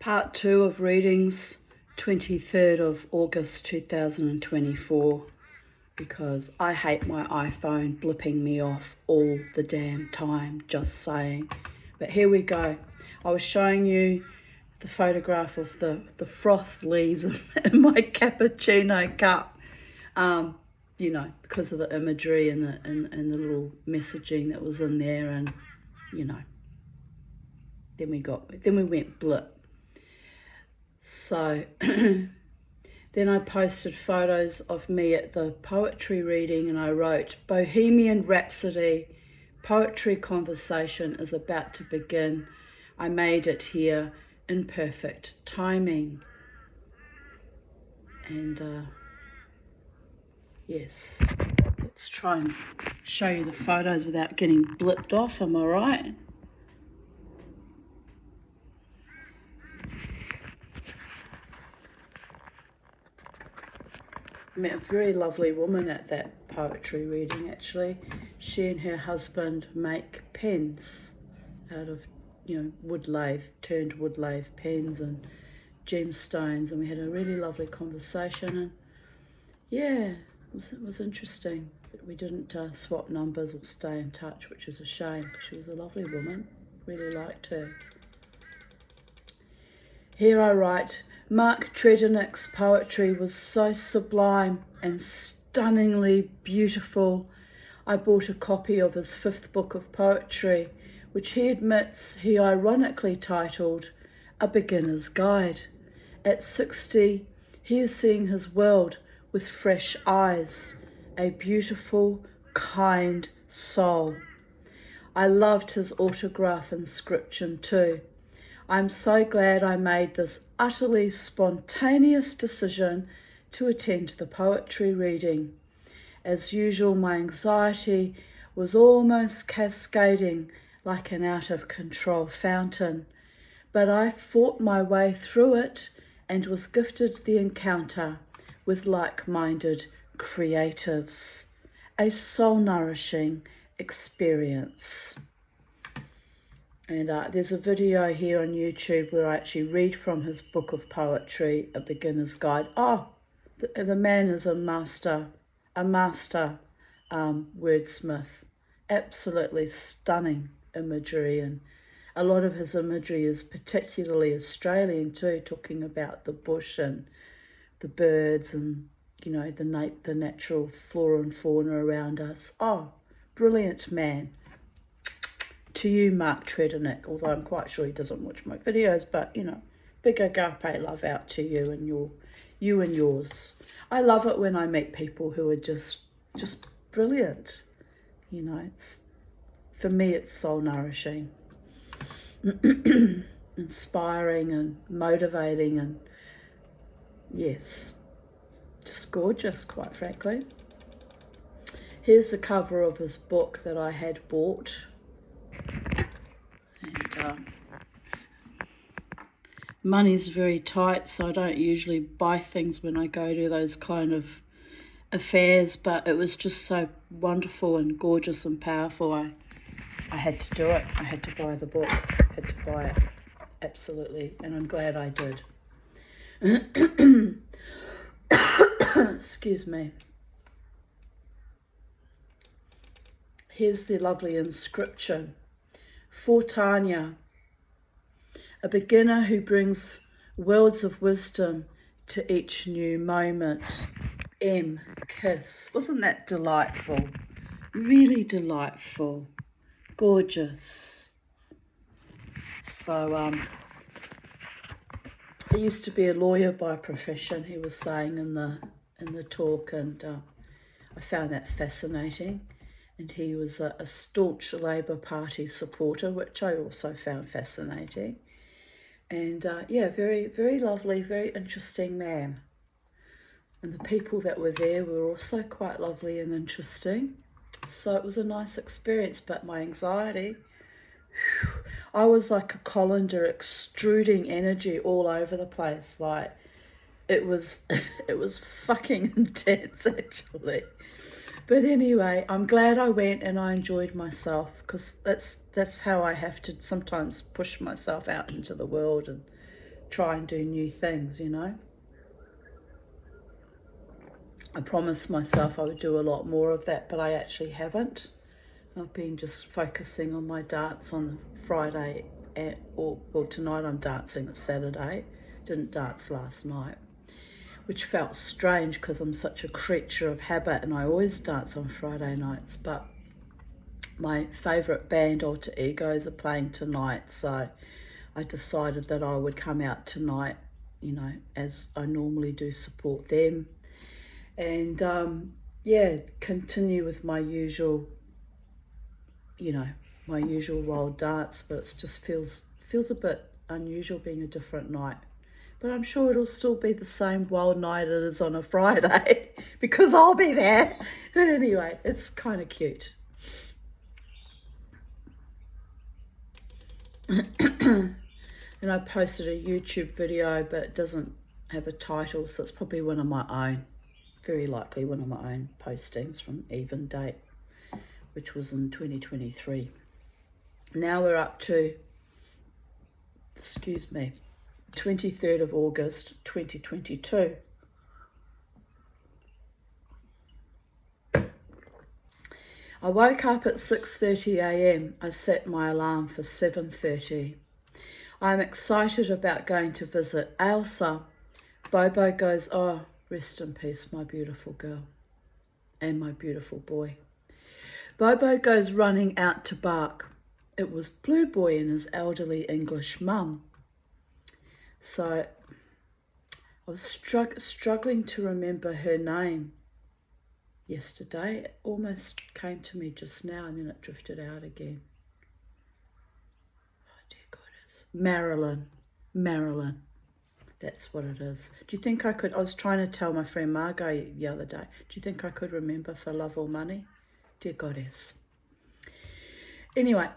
Part 2 of readings, 23rd of August 2024, because I hate my iPhone blipping me off all the damn time, just saying. But here we go. I was showing you the photograph of the froth leaves in my cappuccino cup, you know, because of the imagery and the little messaging that was in there, and, you know, then we went blip. So then I posted photos of me at the poetry reading, and I wrote, "Bohemian Rhapsody, poetry conversation is about to begin. I made it here in perfect timing." And yes, let's try and show you the photos without getting blipped off, am I right? I met a very lovely woman at that poetry reading, actually. She and her husband make pens out of, you know, wood lathe pens and gemstones, and we had a really lovely conversation, and yeah, it was interesting. But we didn't swap numbers or stay in touch, which is a shame, because she was a lovely woman. Really liked her. Here I write, Mark Treddinick's poetry was so sublime and stunningly beautiful. I bought a copy of his 5th book of poetry, which he admits he ironically titled A Beginner's Guide. At 60, he is seeing his world with fresh eyes, a beautiful, kind soul. I loved his autograph inscription too. I'm so glad I made this utterly spontaneous decision to attend the poetry reading. As usual, my anxiety was almost cascading like an out-of-control fountain, but I fought my way through it and was gifted the encounter with like-minded creatives. A soul-nourishing experience. And there's a video here on YouTube where I actually read from his book of poetry, A Beginner's Guide. Oh, the man is a master wordsmith. Absolutely stunning imagery, and a lot of his imagery is particularly Australian too, talking about the bush and the birds and, you know, the natural flora and fauna around us. Oh, brilliant man. To you, Mark Treddinick, although I'm quite sure he doesn't watch my videos, but, you know, big agape love out to you and yours. I love it when I meet people who are just brilliant. You know, it's, for me, it's soul nourishing, inspiring and motivating, and yes, just gorgeous, quite frankly. Here's the cover of his book that I had bought. And money's very tight, so I don't usually buy things when I go to those kind of affairs, but it was just so wonderful and gorgeous and powerful. I had to do it. I had to buy the book. I had to buy it. Absolutely. And I'm glad I did. Excuse me. Here's the lovely inscription. For Tanya, a beginner who brings worlds of wisdom to each new moment. M. Kiss. Wasn't that delightful? Really delightful. Gorgeous. So, he used to be a lawyer by profession, he was saying in the talk, and I found that fascinating. And he was a staunch Labour Party supporter, which I also found fascinating. And yeah, very, very lovely, very interesting man. And the people that were there were also quite lovely and interesting. So it was a nice experience, but my anxiety, I was like a colander extruding energy all over the place. Like, it was fucking intense, actually. But anyway, I'm glad I went and I enjoyed myself, because that's how I have to sometimes push myself out into the world and try and do new things, you know. I promised myself I would do a lot more of that, but I actually haven't. I've been just focusing on my dance on the Friday, well, tonight I'm dancing, it's Saturday. Didn't dance last night, which felt strange because I'm such a creature of habit and I always dance on Friday nights, but my favourite band, Alter Egos, are playing tonight, so I decided that I would come out tonight, you know, as I normally do, support them, and yeah, continue with my usual, you know, my usual wild dance, but it just feels a bit unusual being a different night. But I'm sure it'll still be the same wild night it is on a Friday because I'll be there. But anyway, it's kind of cute. And I posted a YouTube video, but it doesn't have a title, so it's probably one of my own. Very likely one of my own postings from Even Date, which was in 2023. Now we're up to, 23rd of August 2022. I woke up at 6:30 a.m. I set my alarm for 7:30. I'm excited about going to visit Elsa. Bobo goes, oh, rest in peace, my beautiful girl and my beautiful boy. Bobo goes running out to bark. It was Blue Boy and his elderly English mum. So I was struggling to remember her name yesterday. It almost came to me just now and then it drifted out again. Oh dear goodness. Marilyn. That's what it is. Do you think I could, I was trying to tell my friend Margot the other day, do you think I could remember For Love or Money? Dear goddess. Anyway,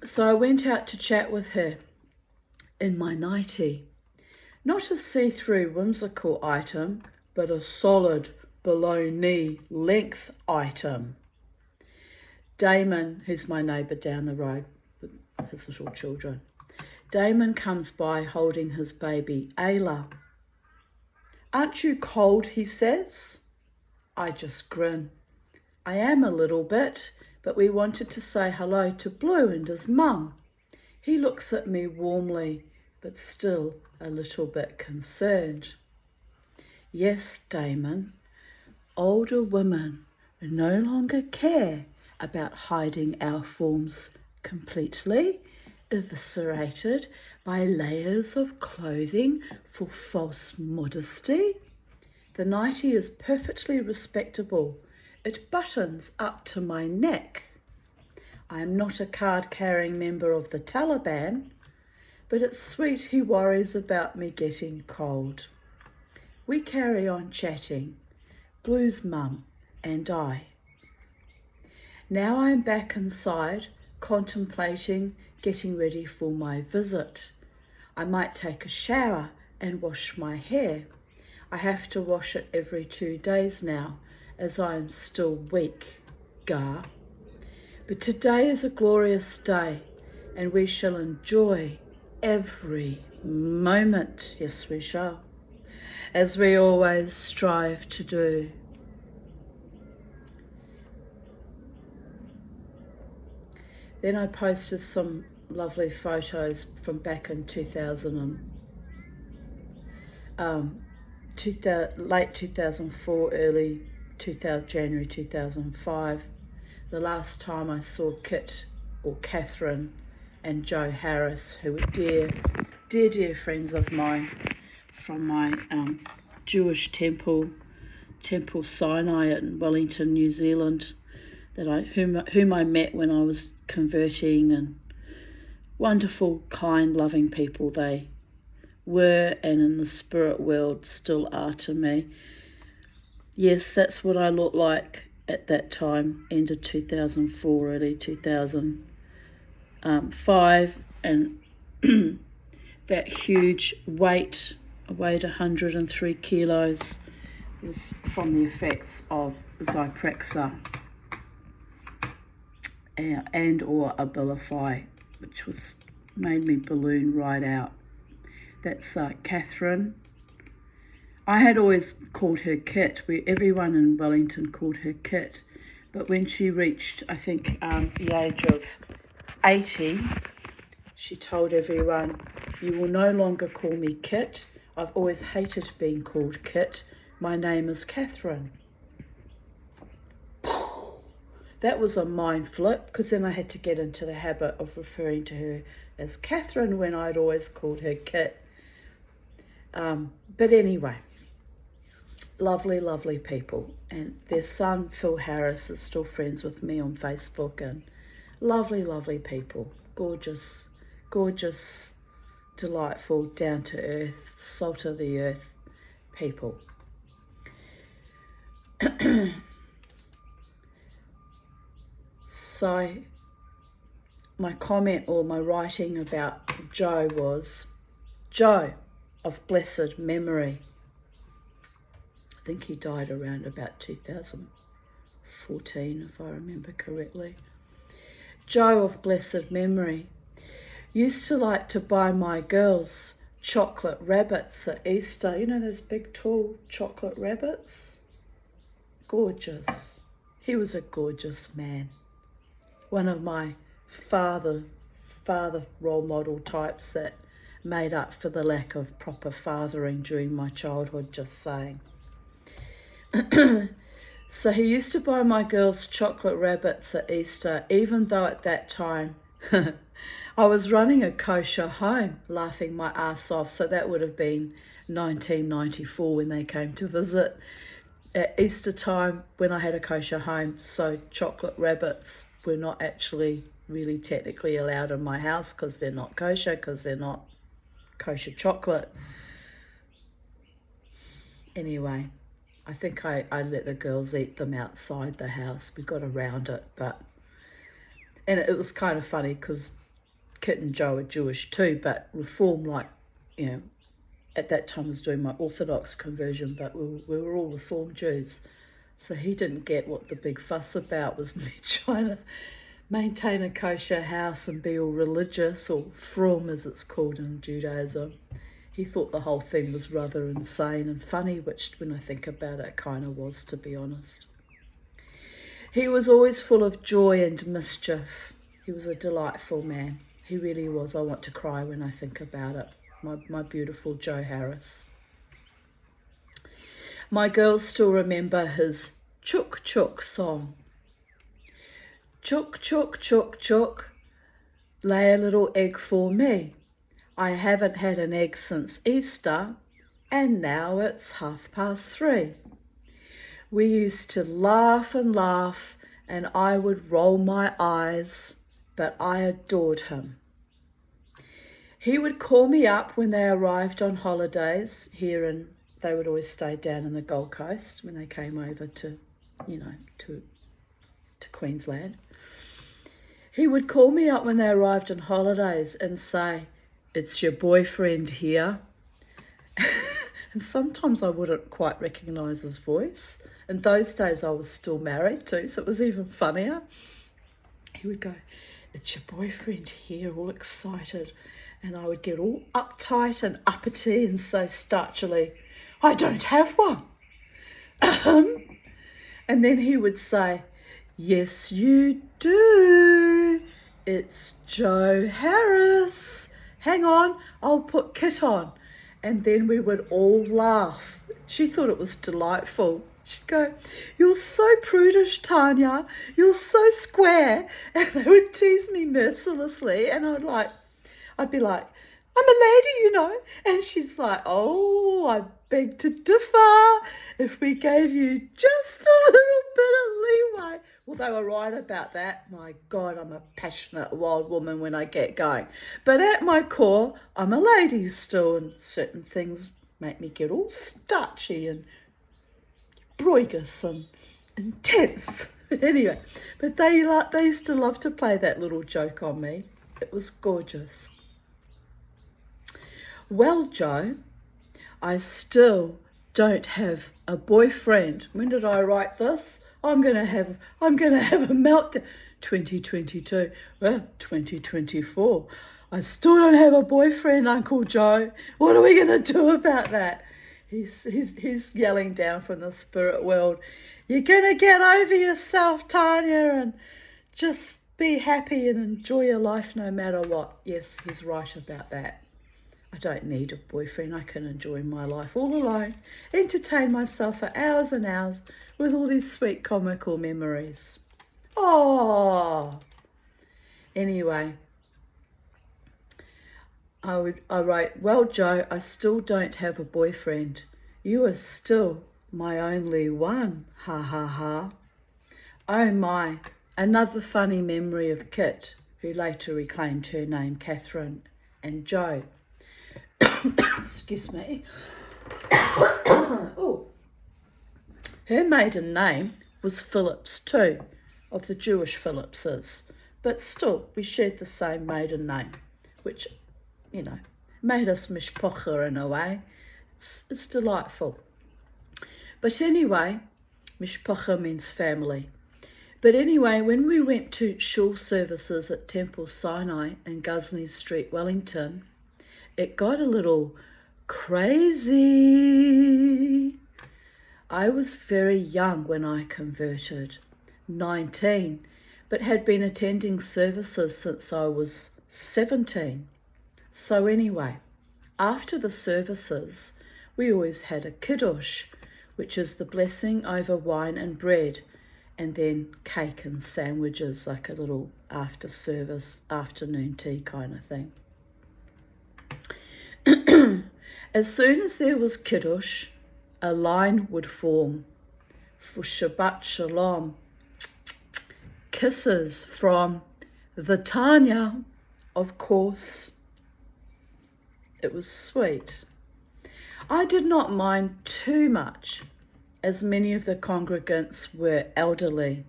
so I went out to chat with her in my nightie. Not a see-through whimsical item, but a solid below knee length item. Damon, who's my neighbour down the road with his little children, Damon comes by holding his baby Ayla. Aren't you cold, he says. I just grin. I am a little bit, but we wanted to say hello to Blue and his mum. He looks at me warmly, but still a little bit concerned. Yes, Damon, older women no longer care about hiding our forms completely, eviscerated by layers of clothing for false modesty. The nightie is perfectly respectable. It buttons up to my neck. I am not a card-carrying member of the Taliban, but it's sweet he worries about me getting cold. We carry on chatting, Blue's mum and I. Now I'm back inside, contemplating getting ready for my visit. I might take a shower and wash my hair. I have to wash it every 2 days now, as I am still weak, Gar. But today is a glorious day, and we shall enjoy every moment. Yes, we shall, as we always strive to do. Then I posted some lovely photos from back in late 2004, early January 2005. The last time I saw Kit or Catherine and Joe Harris, who were dear friends of mine from my Jewish temple Sinai in Wellington, New Zealand, whom I met when I was converting, and wonderful, kind, loving people they were, and in the spirit world still are to me. Yes, that's what I looked like at that time, end of 2004, early 2005, and that huge weight, I weighed 103 kilos, was from the effects of Zyprexa and or Abilify, which made me balloon right out. That's Catherine. I had always called her Kit. Everyone in Wellington called her Kit. But when she reached, I think, the age of 80, she told everyone, "You will no longer call me Kit. I've always hated being called Kit. My name is Catherine." That was a mind flip, because then I had to get into the habit of referring to her as Catherine when I'd always called her Kit. But anyway, lovely, lovely people. And their son, Phil Harris, is still friends with me on Facebook, and lovely, lovely people. Gorgeous, gorgeous, delightful, down to earth, salt of the earth people. So my comment or my writing about Joe was, Joe of blessed memory. I think he died around about 2014, if I remember correctly. Joe of blessed memory used to like to buy my girls chocolate rabbits at Easter. You know those big tall chocolate rabbits? Gorgeous. He was a gorgeous man. One of my father role model types that made up for the lack of proper fathering during my childhood, just saying. So he used to buy my girls chocolate rabbits at Easter, even though at that time I was running a kosher home, laughing my ass off. So that would have been 1994 when they came to visit at Easter time when I had a kosher home. So chocolate rabbits were not actually really technically allowed in my house because they're not kosher, because they're not kosher chocolate. Anyway, I think I let the girls eat them outside the house. We got around it, and it was kind of funny because Kit and Joe are Jewish too, but Reform, like, you know, at that time I was doing my Orthodox conversion, but we were all Reform Jews. So he didn't get what the big fuss about was me trying to maintain a kosher house and be all religious, or frum as it's called in Judaism. He thought the whole thing was rather insane and funny, which when I think about it kind of was, to be honest. He was always full of joy and mischief. He was a delightful man. He really was. I want to cry when I think about it. My beautiful Joe Harris. My girls still remember his Chook Chook song. Chook, chook, chook, chook, lay a little egg for me. I haven't had an egg since Easter, and now it's 3:30. We used to laugh and laugh, and I would roll my eyes, but I adored him. He would call me up when they arrived on holidays here, and they would always stay down in the Gold Coast when they came over to Queensland. He would call me up when they arrived on holidays and say, "It's your boyfriend here." And sometimes I wouldn't quite recognise his voice. In those days I was still married too, so it was even funnier. He would go, "It's your boyfriend here," all excited. And I would get all uptight and uppity and say starchily, "I don't have one." And then he would say, "Yes, you do. It's Joe Harris. Hang on, I'll put Kit on." And then we would all laugh. She thought it was delightful. She'd go, "You're so prudish, Tanya. You're so square." And they would tease me mercilessly. And I'd be like, "I'm a lady, you know." And she's like, "Oh, I beg to differ. If we gave you just a little bit of leeway." Well, they were right about that. My God, I'm a passionate wild woman when I get going. But at my core, I'm a lady still, and certain things make me get all starchy and broigus and intense. But anyway, but they used to love to play that little joke on me. It was gorgeous. Well, Joe, I still don't have a boyfriend. When did I write this? I'm gonna have a meltdown. 2022, well, 2024. I still don't have a boyfriend, Uncle Joe. What are we going to do about that? He's yelling down from the spirit world. You're going to get over yourself, Tanya, and just be happy and enjoy your life no matter what. Yes, he's right about that. I don't need a boyfriend. I can enjoy my life all alone, entertain myself for hours and hours with all these sweet comical memories. Oh, anyway, I wrote, well, Joe, I still don't have a boyfriend. You are still my only one. Ha ha ha. Oh my, another funny memory of Kit, who later reclaimed her name Catherine, and Joe. Excuse me. Oh. Her maiden name was Phillips too, of the Jewish Phillipses, but still we shared the same maiden name, which, you know, made us mishpocha in a way. It's delightful. But anyway, mishpocha means family. But anyway, when we went to shul services at Temple Sinai in Ghuznee Street, Wellington, it got a little crazy. I was very young when I converted, 19, but had been attending services since I was 17. So anyway, after the services, we always had a kiddush, which is the blessing over wine and bread, and then cake and sandwiches, like a little after-service, afternoon tea kind of thing. As soon as there was kiddush, a line would form for Shabbat Shalom, kisses from the Tanya, of course. It was sweet. I did not mind too much, as many of the congregants were elderly.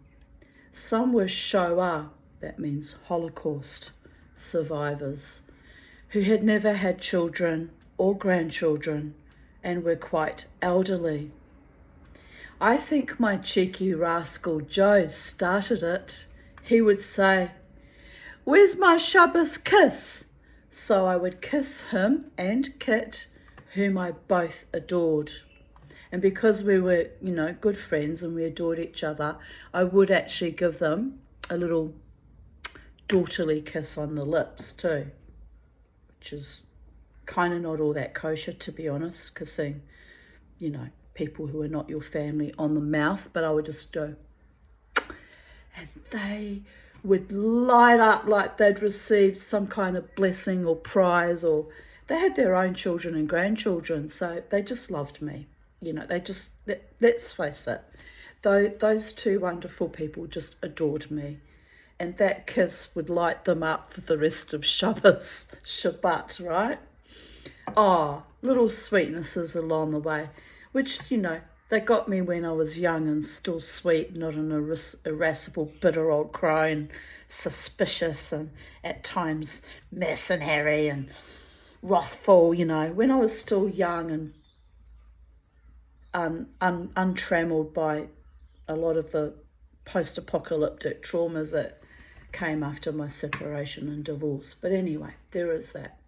Some were Shoah, that means Holocaust survivors, who had never had children or grandchildren and were quite elderly. I think my cheeky rascal Joe started it. He would say, "Where's my Shabbos kiss?" So I would kiss him and Kit, whom I both adored. And because we were, good friends and we adored each other, I would actually give them a little daughterly kiss on the lips too, which is kind of not all that kosher, to be honest, kissing, people who are not your family on the mouth. But I would just go, and they would light up like they'd received some kind of blessing or prize, or they had their own children and grandchildren, so they just loved me. Let's face it, those two wonderful people just adored me. And that kiss would light them up for the rest of Shabbat, right? Oh, little sweetnesses along the way, which, they got me when I was young and still sweet, not an irascible, bitter old crone, suspicious and at times mercenary and wrathful, when I was still young and untrammeled by a lot of the post-apocalyptic traumas that came after my separation and divorce. But anyway, there is that.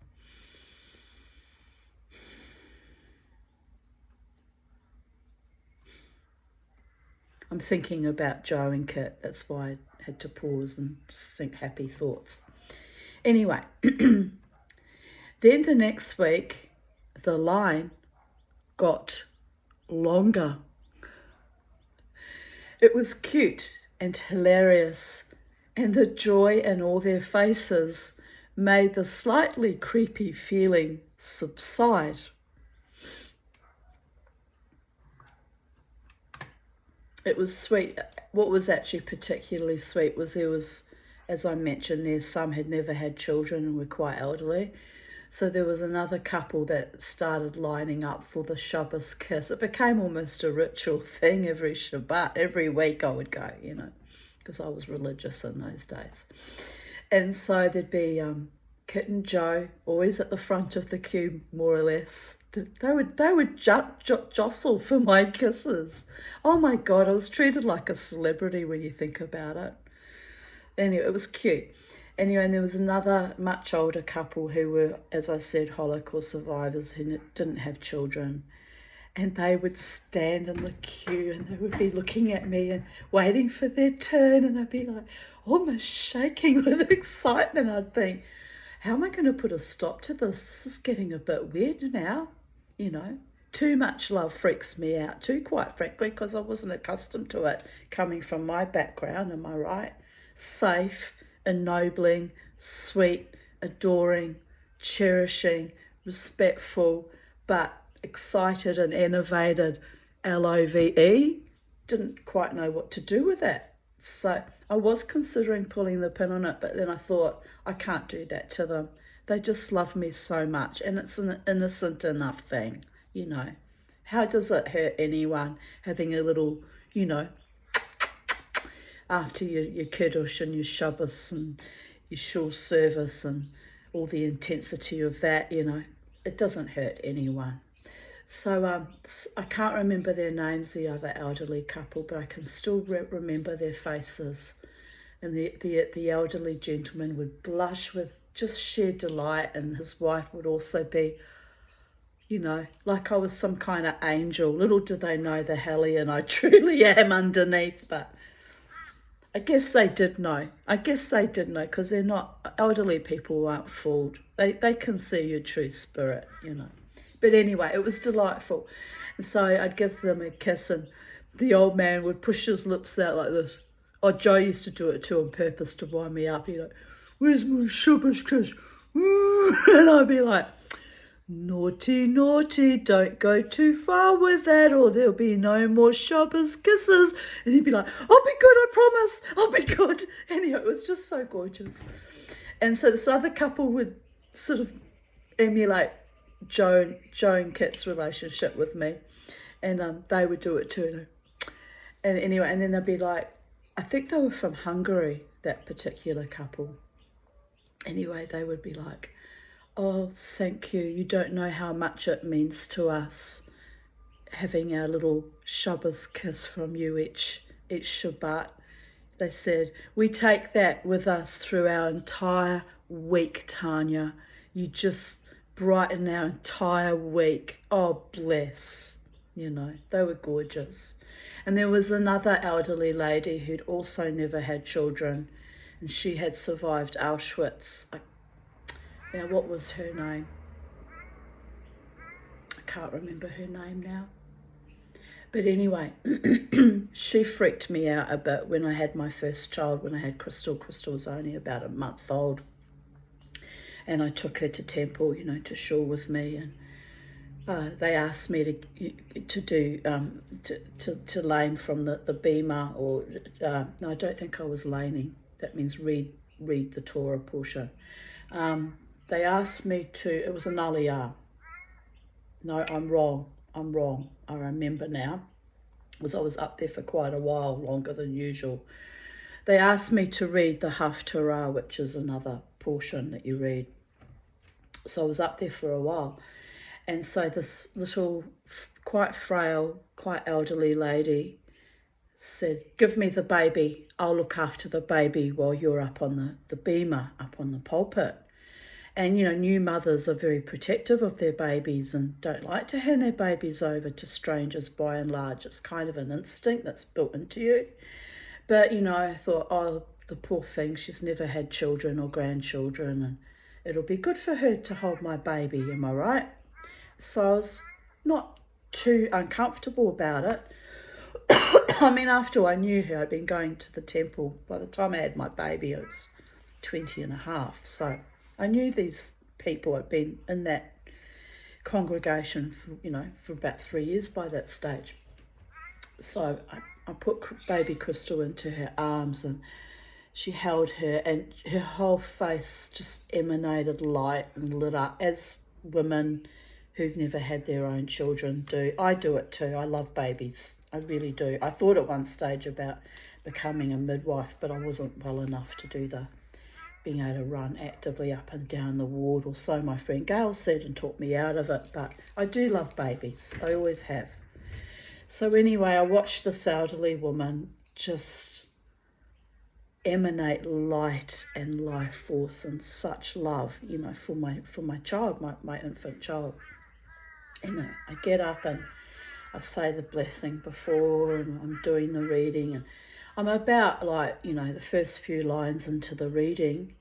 I'm thinking about Joe and Kit. That's why I had to pause and think happy thoughts. Anyway, then the next week, the line got longer. It was cute and hilarious, and the joy in all their faces made the slightly creepy feeling subside. It was sweet. What was actually particularly sweet was there was, as I mentioned, some had never had children and were quite elderly. So there was another couple that started lining up for the Shabbos kiss. It became almost a ritual thing every Shabbat. Every week I would go, because I was religious in those days. And so there'd be Kit and Joe always at the front of the queue, more or less. They would jostle for my kisses. Oh my God, I was treated like a celebrity when you think about it. Anyway, it was cute. Anyway, and there was another much older couple who were, as I said, Holocaust survivors who didn't have children. And they would stand in the queue and they would be looking at me and waiting for their turn, and they'd be like almost shaking with excitement. I'd think, how am I going to put a stop to this? This is getting a bit weird now, you know. Too much love freaks me out too, quite frankly, because I wasn't accustomed to it coming from my background, am I right? Safe, ennobling, sweet, adoring, cherishing, respectful, but excited and enervated, LOVE. Didn't quite know what to do with that. So I was considering pulling the pin on it, but then I thought, I can't do that to them. They just love me so much, and it's an innocent enough thing, you know. How does it hurt anyone having a little, you know, after your kiddush and your Shabbos and your shul service and all the intensity of that, you know, it doesn't hurt anyone. So I can't remember their names, the other elderly couple, but I can still remember their faces. And the elderly gentleman would blush with just sheer delight, and his wife would also be, you know, like I was some kind of angel. Little did they know the hellion I truly am underneath, but I guess they did know. Because they're not, elderly people aren't fooled. They can see your true spirit, you know. But anyway, it was delightful. And so I'd give them a kiss, and the old man would push his lips out like this. Oh, Joe used to do it too on purpose to wind me up. He'd like, where's my Shabbos kiss? And I'd be like, naughty, naughty, don't go too far with that or there'll be no more Shabbos kisses. And he'd be like, I'll be good, I promise, I'll be good. Anyway, it was just so gorgeous. And so this other couple would sort of emulate Joe and Kit's relationship with me, and they would do it too, you know. And anyway, and then they'd be like, I think they were from Hungary, that particular couple. Anyway, they would be like, oh, thank you, you don't know how much it means to us having our little Shabbos kiss from you each Shabbat. They said, we take that with us through our entire week, Tanya. You just brighten our entire week. Oh, bless. You know, they were gorgeous. And there was another elderly lady who'd also never had children, and she had survived Auschwitz. Now, what was her name? I can't remember her name now. But anyway, she freaked me out a bit when I had my first child, when I had Crystal. Crystal was only about a month old. And I took her to temple, you know, to shul with me, and they asked me to do to lane from the bima, or no, I don't think I was laning. That means read the Torah portion. They asked me to. It was an aliyah. No, I'm wrong. I remember now, because I was up there for quite a while, longer than usual. They asked me to read the Haftarah, which is another portion that you read. So I was up there for a while. And so this little, quite frail, quite elderly lady said, give me the baby. I'll look after the baby while you're up on the bema, up on the pulpit. And, you know, new mothers are very protective of their babies and don't like to hand their babies over to strangers by and large. It's kind of an instinct that's built into you. But, you know, I thought, oh, the poor thing, she's never had children or grandchildren, and it'll be good for her to hold my baby, am I right? So I was not too uncomfortable about it. I mean, after I knew her, I'd been going to the temple. By the time I had my baby, I was 20 and a half. So I knew these people. Had been in that congregation for about 3 years by that stage. So I put baby Crystal into her arms, and she held her, and her whole face just emanated light and lit up, as women who've never had their own children do. I do it too. I love babies. I really do. I thought at one stage about becoming a midwife, but I wasn't well enough to do being able to run actively up and down the ward, or so my friend Gail said, and talked me out of it. But I do love babies. I always have. So anyway, I watched this elderly woman just emanate light and life force and such love, for my child, my infant child. And I get up and I say the blessing before, and I'm doing the reading, and I'm about the first few lines into the reading.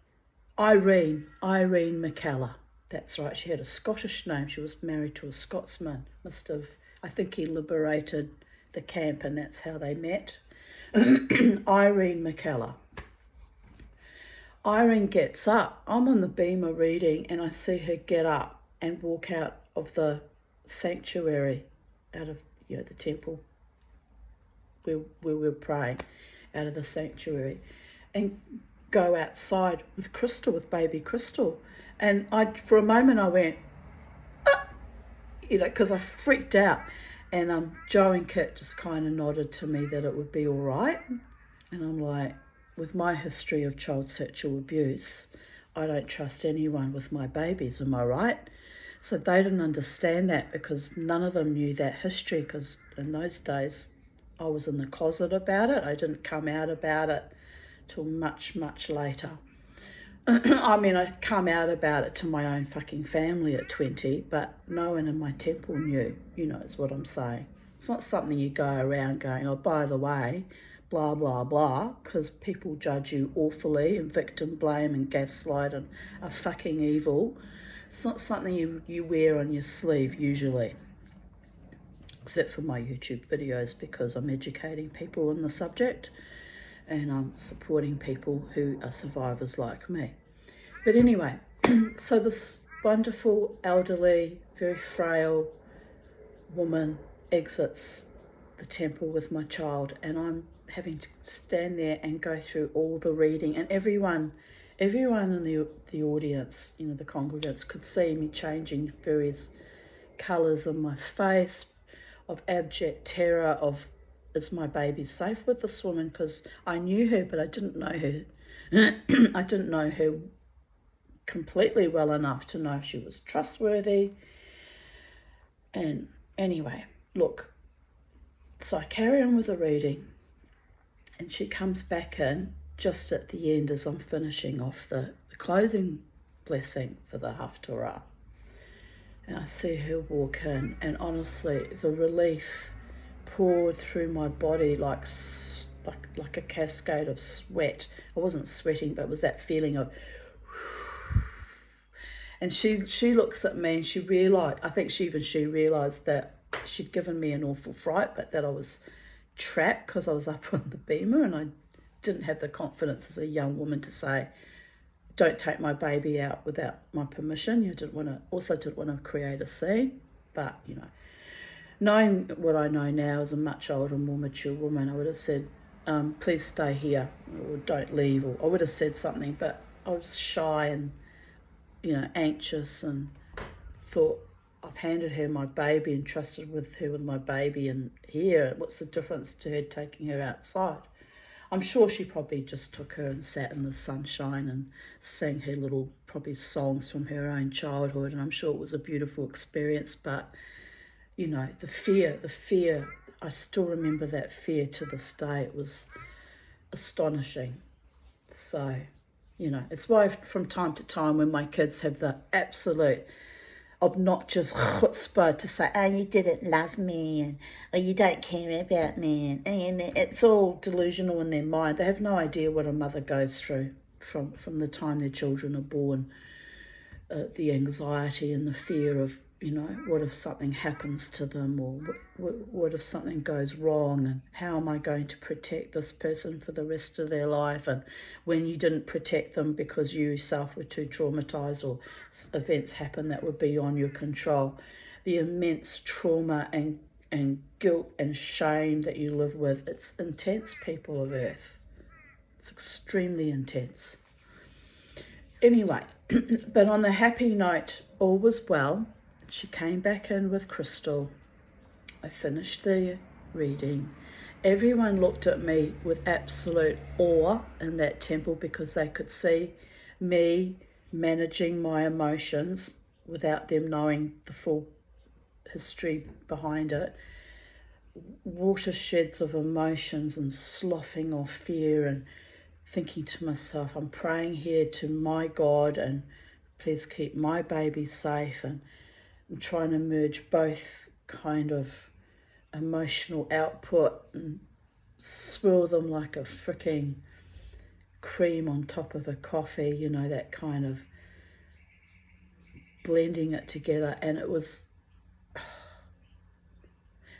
Irene McKellar. That's right. She had a Scottish name. She was married to a Scotsman. I think he liberated the camp, and that's how they met. Irene McKellar. Irene gets up. I'm on the beamer reading, and I see her get up and walk out of the sanctuary, out of the temple where we were praying, out of the sanctuary, and go outside with Crystal, with baby Crystal. And for a moment I went, because I freaked out. And Joe and Kit just kind of nodded to me that it would be all right. And I'm like, with my history of child sexual abuse, I don't trust anyone with my babies, am I right? So they didn't understand that, because none of them knew that history, because in those days I was in the closet about it. I didn't come out about it till much, much later. I come out about it to my own fucking family at 20, but no one in my temple knew, is what I'm saying. It's not something you go around going, oh, by the way, blah, blah, blah, because people judge you awfully and victim blame and gaslight and are fucking evil. It's not something you wear on your sleeve usually, except for my YouTube videos, because I'm educating people on the subject and I'm supporting people who are survivors like me. But anyway, so this wonderful, elderly, very frail woman exits the temple with my child, and I'm having to stand there and go through all the reading, and everyone in the audience, the congregants, could see me changing various colours on my face, of abject terror of, is my baby safe with this woman? Because I knew her, but I didn't know her. I didn't know her completely well enough to know if she was trustworthy. And anyway, look, so I carry on with the reading, and she comes back in just at the end as I'm finishing off the closing blessing for the Haftorah. And I see her walk in, and honestly, the relief poured through my body like a cascade of sweat. I wasn't sweating, but it was that feeling of. And she looks at me, and she realised that she'd given me an awful fright, but that I was trapped because I was up on the beamer, and I didn't have the confidence as a young woman to say, don't take my baby out without my permission. You didn't want to create a scene. But, knowing what I know now as a much older, more mature woman, I would have said, please stay here, or don't leave, or I would have said something, but I was shy and, anxious, and thought, I've handed her my baby and trusted her with my baby, and here, what's the difference to her taking her outside? I'm sure she probably just took her and sat in the sunshine and sang her little, probably songs from her own childhood, and I'm sure it was a beautiful experience, but, the fear, I still remember that fear to this day. It was astonishing. So, it's why from time to time when my kids have the absolute obnoxious chutzpah to say, oh, you didn't love me, and or you don't care about me, and it's all delusional in their mind. They have no idea what a mother goes through from the time their children are born, the anxiety and the fear of, what if something happens to them, or what if something goes wrong, and how am I going to protect this person for the rest of their life, and when you didn't protect them because you yourself were too traumatized, or events happen that were beyond your control, the immense trauma and guilt and shame that you live with. It's intense, people of Earth. It's extremely intense. Anyway, but on the happy note, all was well. She came back in with Crystal. I finished the reading. Everyone looked at me with absolute awe in that temple, because they could see me managing my emotions without them knowing the full history behind it. Watersheds of emotions and sloughing off fear and thinking to myself, I'm praying here to my God and please keep my baby safe, and I'm trying to merge both kind of emotional output and swirl them like a freaking cream on top of a coffee, you know, that kind of blending it together. And it was,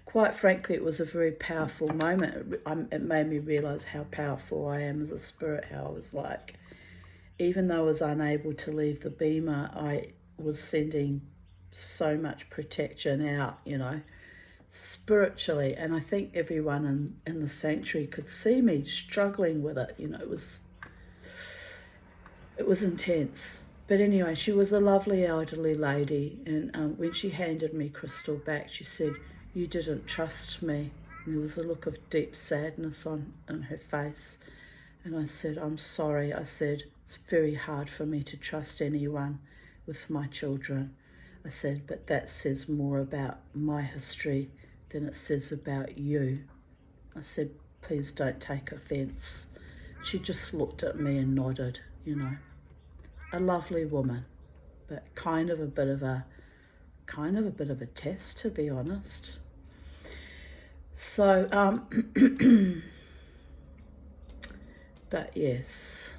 quite frankly, it was a very powerful moment. It made me realize how powerful I am as a spirit, how I was like, even though I was unable to leave the beamer, I was sending so much protection out, you know, spiritually. And I think everyone in the sanctuary could see me struggling with it. You know, it was intense. But anyway, she was a lovely elderly lady, and when she handed me Crystal back, she said, "You didn't trust me." And there was a look of deep sadness on her face. And I said, "I'm sorry." I said, "It's very hard for me to trust anyone with my children." I said, "But that says more about my history than it says about you." I said, "Please don't take offence." She just looked at me and nodded, you know. A lovely woman, but kind of a bit of a test, to be honest. So, but yes,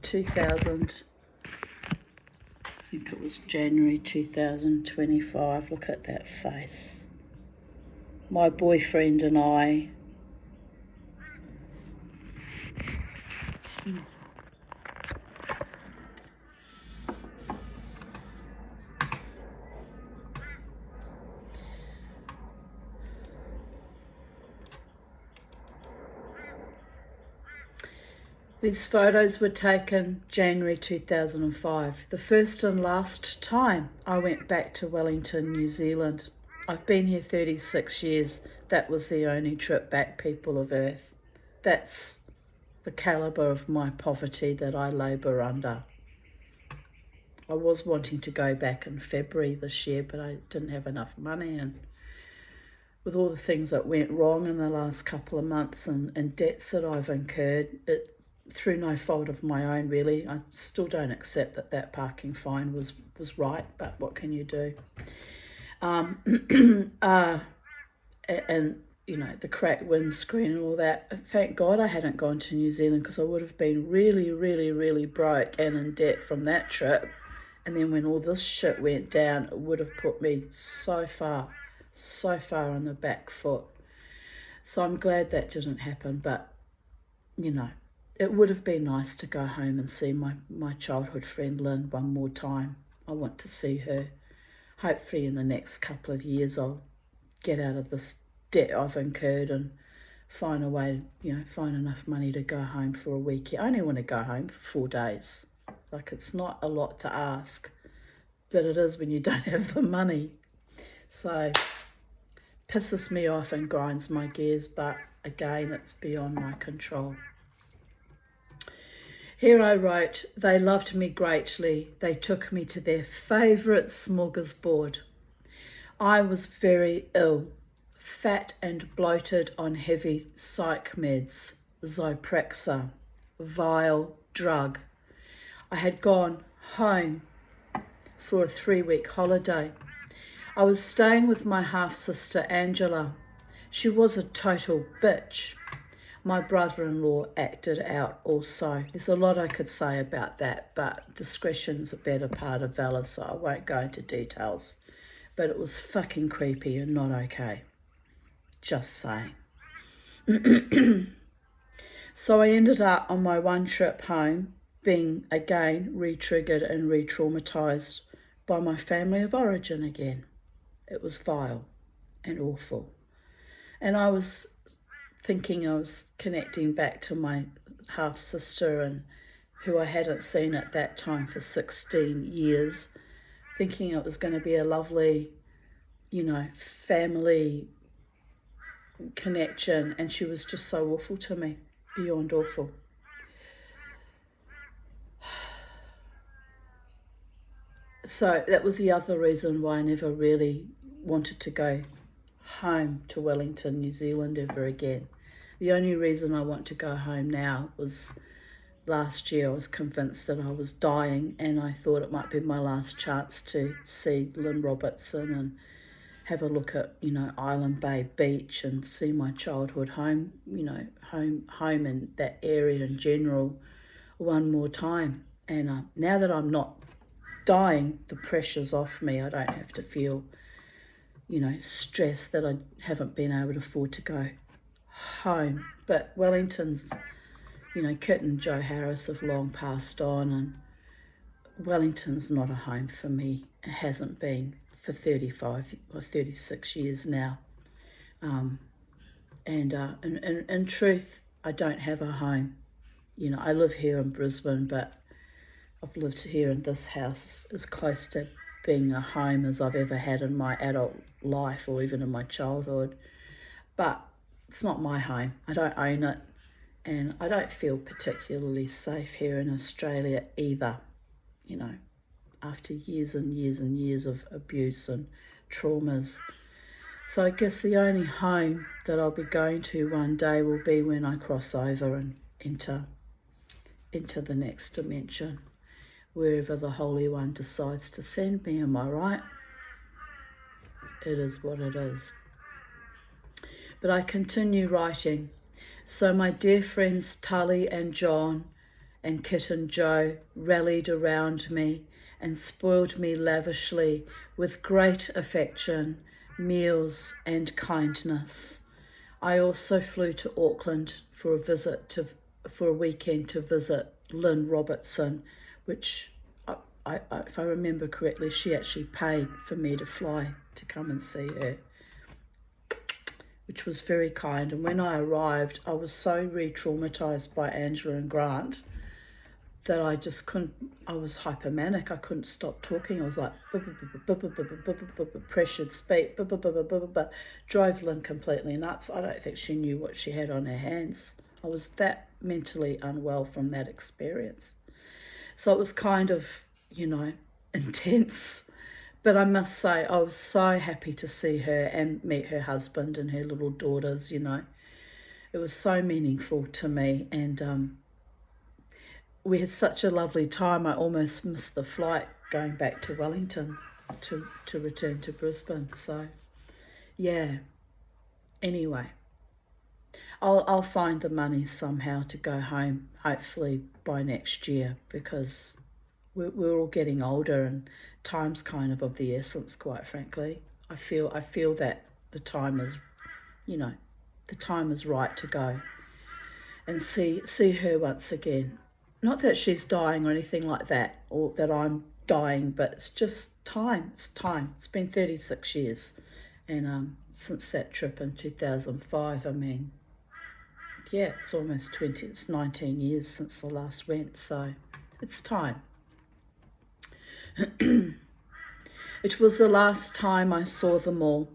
2000, I think it was January 2025. Look at that face. My boyfriend and I, these photos were taken January 2005, the first and last time I went back to Wellington, New Zealand. I've been here 36 years. That was the only trip back, people of Earth. That's the calibre of my poverty that I labour under. I was wanting to go back in February this year, but I didn't have enough money, and with all the things that went wrong in the last couple of months and debts that I've incurred, through no fault of my own, really. I still don't accept that parking fine was right, but what can you do? And you know, the cracked windscreen and all that. Thank God I hadn't gone to New Zealand, because I would have been really, really, really broke and in debt from that trip. And then when all this shit went down, it would have put me so far on the back foot. So I'm glad that didn't happen, but you know, it would have been nice to go home and see my childhood friend Lynn one more time. I want to see her. Hopefully in the next couple of years I'll get out of this debt I've incurred and find a way, you know, find enough money to go home for a week. I only want to go home for 4 days. Like, it's not a lot to ask, but it is when you don't have the money. So, pisses me off and grinds my gears, but again, it's beyond my control. Here I wrote, "They loved me greatly. They took me to their favourite smorgasbord. I was very ill, fat and bloated on heavy psych meds, Zyprexa, vile drug. I had gone home for a 3-week holiday. I was staying with my half-sister Angela. She was a total bitch. My brother-in-law acted out also." There's a lot I could say about that, but discretion's a better part of valor, so I won't go into details. But it was fucking creepy and not okay. Just saying. So I ended up on my one trip home being again re-triggered and re-traumatised by my family of origin again. It was vile and awful. And I was thinking I was connecting back to my half-sister, and who I hadn't seen at that time for 16 years, thinking it was going to be a lovely, you know, family connection, and she was just so awful to me, beyond awful. So that was the other reason why I never really wanted to go home to Wellington, New Zealand ever again. The only reason I want to go home now was last year I was convinced that I was dying, and I thought it might be my last chance to see Lynn Robertson and have a look at, Island Bay Beach and see my childhood home, home in that area in general one more time. And now that I'm not dying, the pressure's off me. I don't have to feel, stressed that I haven't been able to afford to go home. But Wellington's, Kit and Joe Harris have long passed on, and Wellington's not a home for me. It hasn't been for 35 or 36 years now. In truth, I don't have a home. I live here in Brisbane, but I've lived here in this house as close to being a home as I've ever had in my adult life or even in my childhood. But it's not my home. I don't own it, and I don't feel particularly safe here in Australia either, after years and years and years of abuse and traumas. So I guess the only home that I'll be going to one day will be when I cross over and enter the next dimension, wherever the Holy One decides to send me. Am I right? It is what it is. But I continue writing. So my dear friends Tully and John and Kit and Joe rallied around me and spoiled me lavishly with great affection, meals and kindness. I also flew to Auckland for a weekend to visit Lynn Robertson, which if I remember correctly, she actually paid for me to fly to come and see her, which was very kind. And when I arrived, I was so re-traumatized by Angela and Grant that I just couldn't, I was hypomanic. I couldn't stop talking. I was like, pressured speech, drove Lynn completely nuts. I don't think she knew what she had on her hands. I was that mentally unwell from that experience. So it was kind of, intense. But I must say, I was so happy to see her and meet her husband and her little daughters, It was so meaningful to me, and we had such a lovely time. I almost missed the flight going back to Wellington to return to Brisbane. So, yeah. Anyway, I'll find the money somehow to go home, hopefully by next year, because we're all getting older and time's kind of the essence, quite frankly. I feel that the time is, the time is right to go and see her once again. Not that she's dying or anything like that, or that I'm dying, but it's just time. It's time. It's been 36 years, and since that trip in 2005, I mean, yeah, it's almost 20. It's 19 years since I last went, so it's time. It was the last time I saw them all.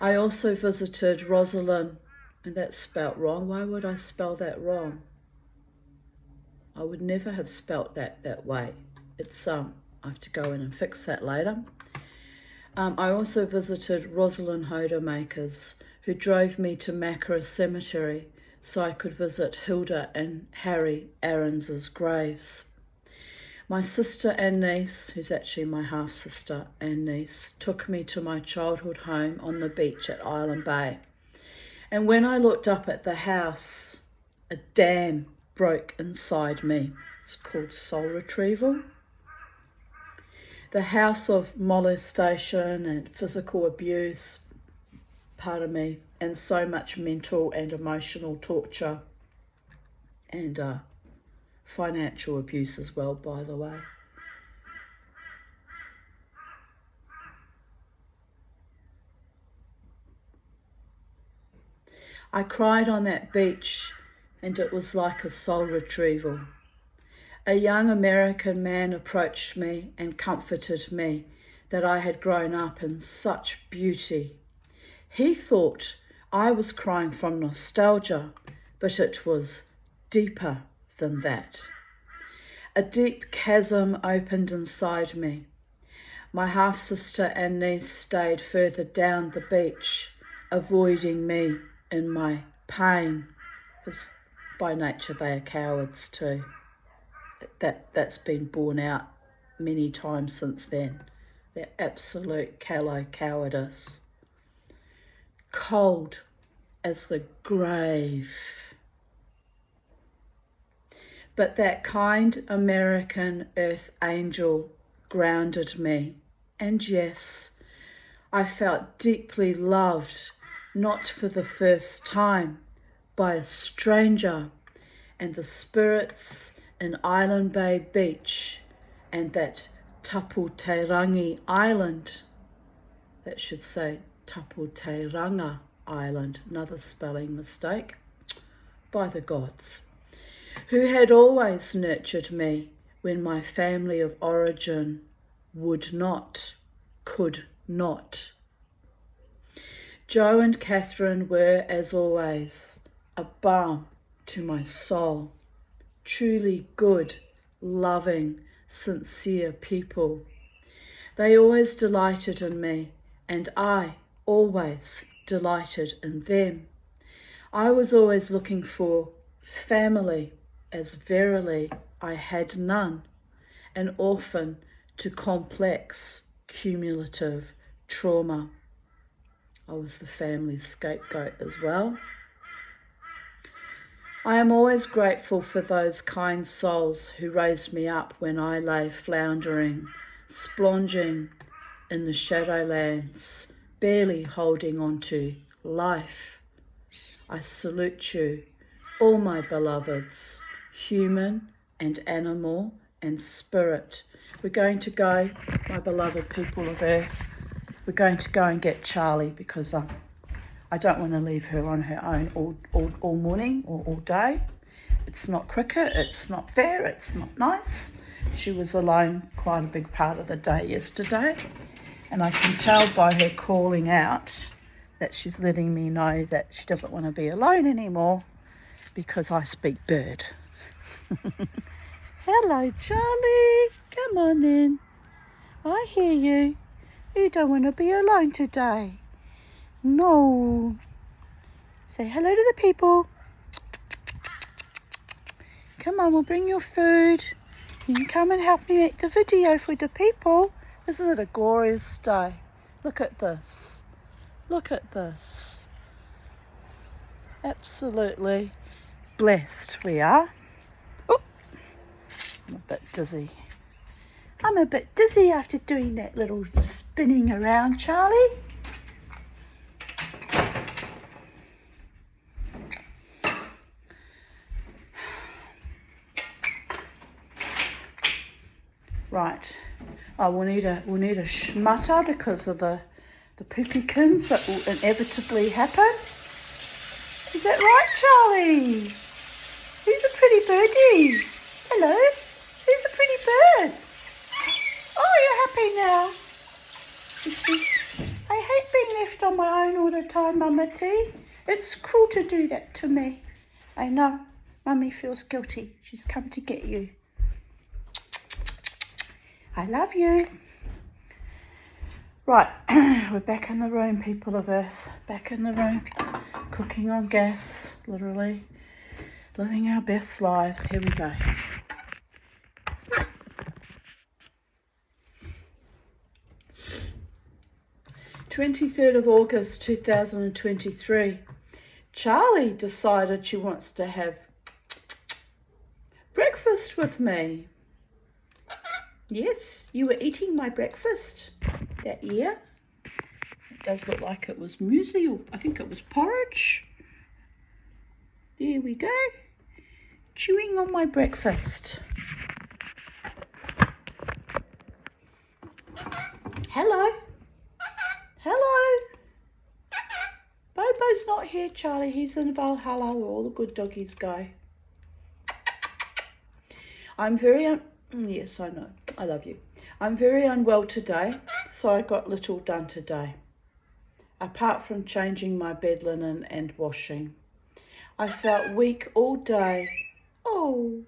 I also visited Rosalind, and that's spelt wrong. Why would I spell that wrong? I would never have spelt that way. It's I have to go in and fix that later. I also visited Rosalind Hodemakers, who drove me to Makara Cemetery so I could visit Hilda and Harry Aarons' graves. My sister and niece, who's actually my half-sister and niece, took me to my childhood home on the beach at Island Bay. And when I looked up at the house, a dam broke inside me. It's called soul retrieval. The house of molestation and physical abuse, pardon me, and so much mental and emotional torture and financial abuse as well, by the way. I cried on that beach, and it was like a soul retrieval. A young American man approached me and comforted me that I had grown up in such beauty. He thought I was crying from nostalgia, but it was deeper than that. A deep chasm opened inside me. My half-sister and niece stayed further down the beach, avoiding me in my pain, because by nature they are cowards too. That's been borne out many times since then. They're absolute callow cowardice. Cold as the grave. But that kind American earth angel grounded me. And yes, I felt deeply loved, not for the first time, by a stranger, and the spirits in Island Bay Beach and that Taputarangi Island, that should say Taputauranga Island, another spelling mistake, by the gods, who had always nurtured me when my family of origin would not, could not. Joe and Catherine were, as always, a balm to my soul. Truly good, loving, sincere people. They always delighted in me, and I always delighted in them. I was always looking for family, as verily I had none, an orphan to complex, cumulative trauma. I was the family scapegoat as well. I am always grateful for those kind souls who raised me up when I lay floundering, splonging in the shadowlands, barely holding on to life. I salute you, all my beloveds, human and animal and spirit. We're going to go, my beloved people of Earth, we're going to go and get Charlie because I don't want to leave her on her own all morning or all day. It's not cricket, it's not fair, it's not nice. She was alone quite a big part of the day yesterday, and I can tell by her calling out that she's letting me know that she doesn't want to be alone anymore because I speak bird. Hello, Charlie. Come on in. I hear you. You don't want to be alone today. No. Say hello to the people. Come on, we'll bring your food. You can come and help me make the video for the people. Isn't it a glorious day? Look at this. Look at this. Absolutely blessed we are. Oh, I'm a bit dizzy. I'm a bit dizzy after doing that little spinning around, Charlie. Right. Oh, we'll need a schmutter because of the poopykins that will inevitably happen. Is that right, Charlie? Who's a pretty birdie? Hello? Who's a pretty bird? Oh, you're happy now. I hate being left on my own all the time, Mama T. It's cruel to do that to me. I know. Mummy feels guilty. She's come to get you. I love you. Right, we're back in the room, people of Earth. Back in the room, cooking on gas, literally. Living our best lives. Here we go. August 2023. Charlie decided she wants to have breakfast with me. Yes, you were eating my breakfast that year. It does look like it was muesli, or I think it was porridge. There we go. Chewing on my breakfast. Hello. Hello. Bobo's not here, Charlie. He's in Valhalla where all the good doggies go. I'm very yes, I know. I love you. I'm very unwell today, so I got little done today, apart from changing my bed linen and washing. I felt weak all day. Oh,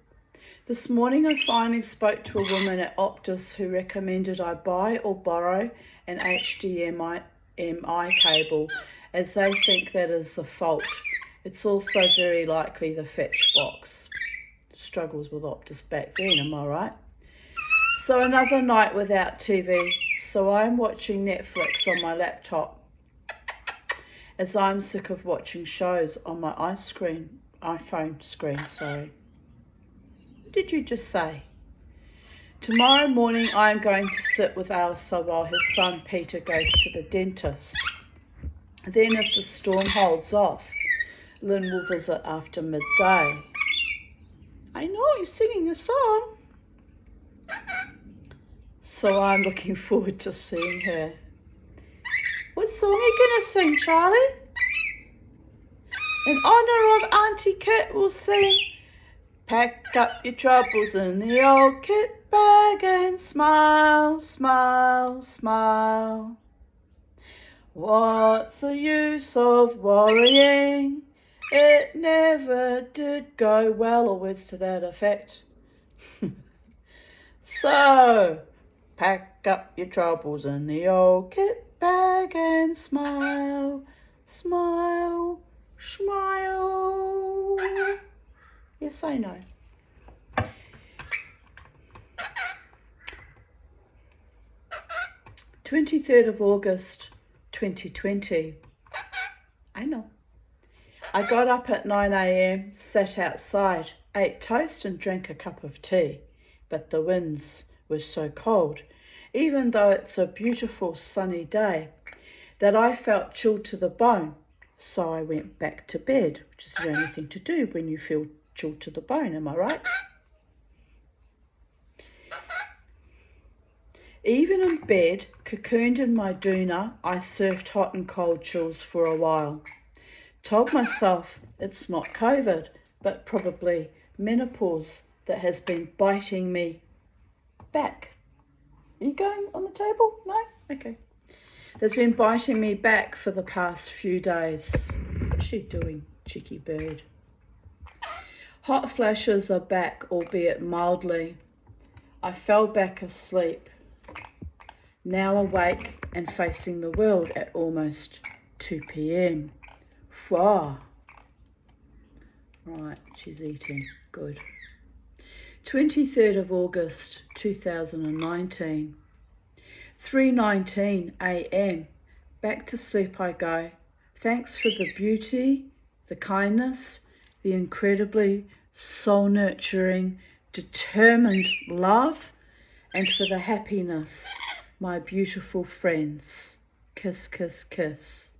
This morning I finally spoke to a woman at Optus who recommended I buy or borrow an HDMI cable, as they think that is the fault. It's also very likely the fetch box. Struggles with Optus back then, am I right? So another night without TV, so I'm watching Netflix on my laptop, as I'm sick of watching shows on my iPhone screen. What did you just say? Tomorrow morning I'm going to sit with Elsa while his son Peter goes to the dentist. Then if the storm holds off, Lynn will visit after midday. I know, you're singing a song. So I'm looking forward to seeing her. What song are you going to sing, Charlie? In honour of Auntie Kit, we'll sing, pack up your troubles in the old kit bag and smile, smile, smile. What's the use of worrying? It never did go well, or words to that effect. So, pack up your troubles in the old kit bag and smile, smile, smile. Yes, I know. 23rd of August, 2020. I know. I got up at 9 a.m, sat outside, ate toast and drank a cup of tea. But the winds were so cold, even though it's a beautiful sunny day, that I felt chilled to the bone. So I went back to bed, which is the only thing to do when you feel chilled to the bone, am I right? Even in bed, cocooned in my doona, I surfed hot and cold chills for a while. Told myself it's not COVID, but probably menopause that has been biting me back. Are you going on the table? No? Okay. That's been biting me back for the past few days. What's she doing, cheeky bird? Hot flashes are back, albeit mildly. I fell back asleep, now awake and facing the world at almost 2 p.m. Wow. Right, she's eating. Good. 23rd of August 2019. 3:19 a.m. Back to sleep I go. Thanks for the beauty, the kindness, the incredibly soul-nurturing, determined love, and for the happiness, my beautiful friends. Kiss, kiss, kiss.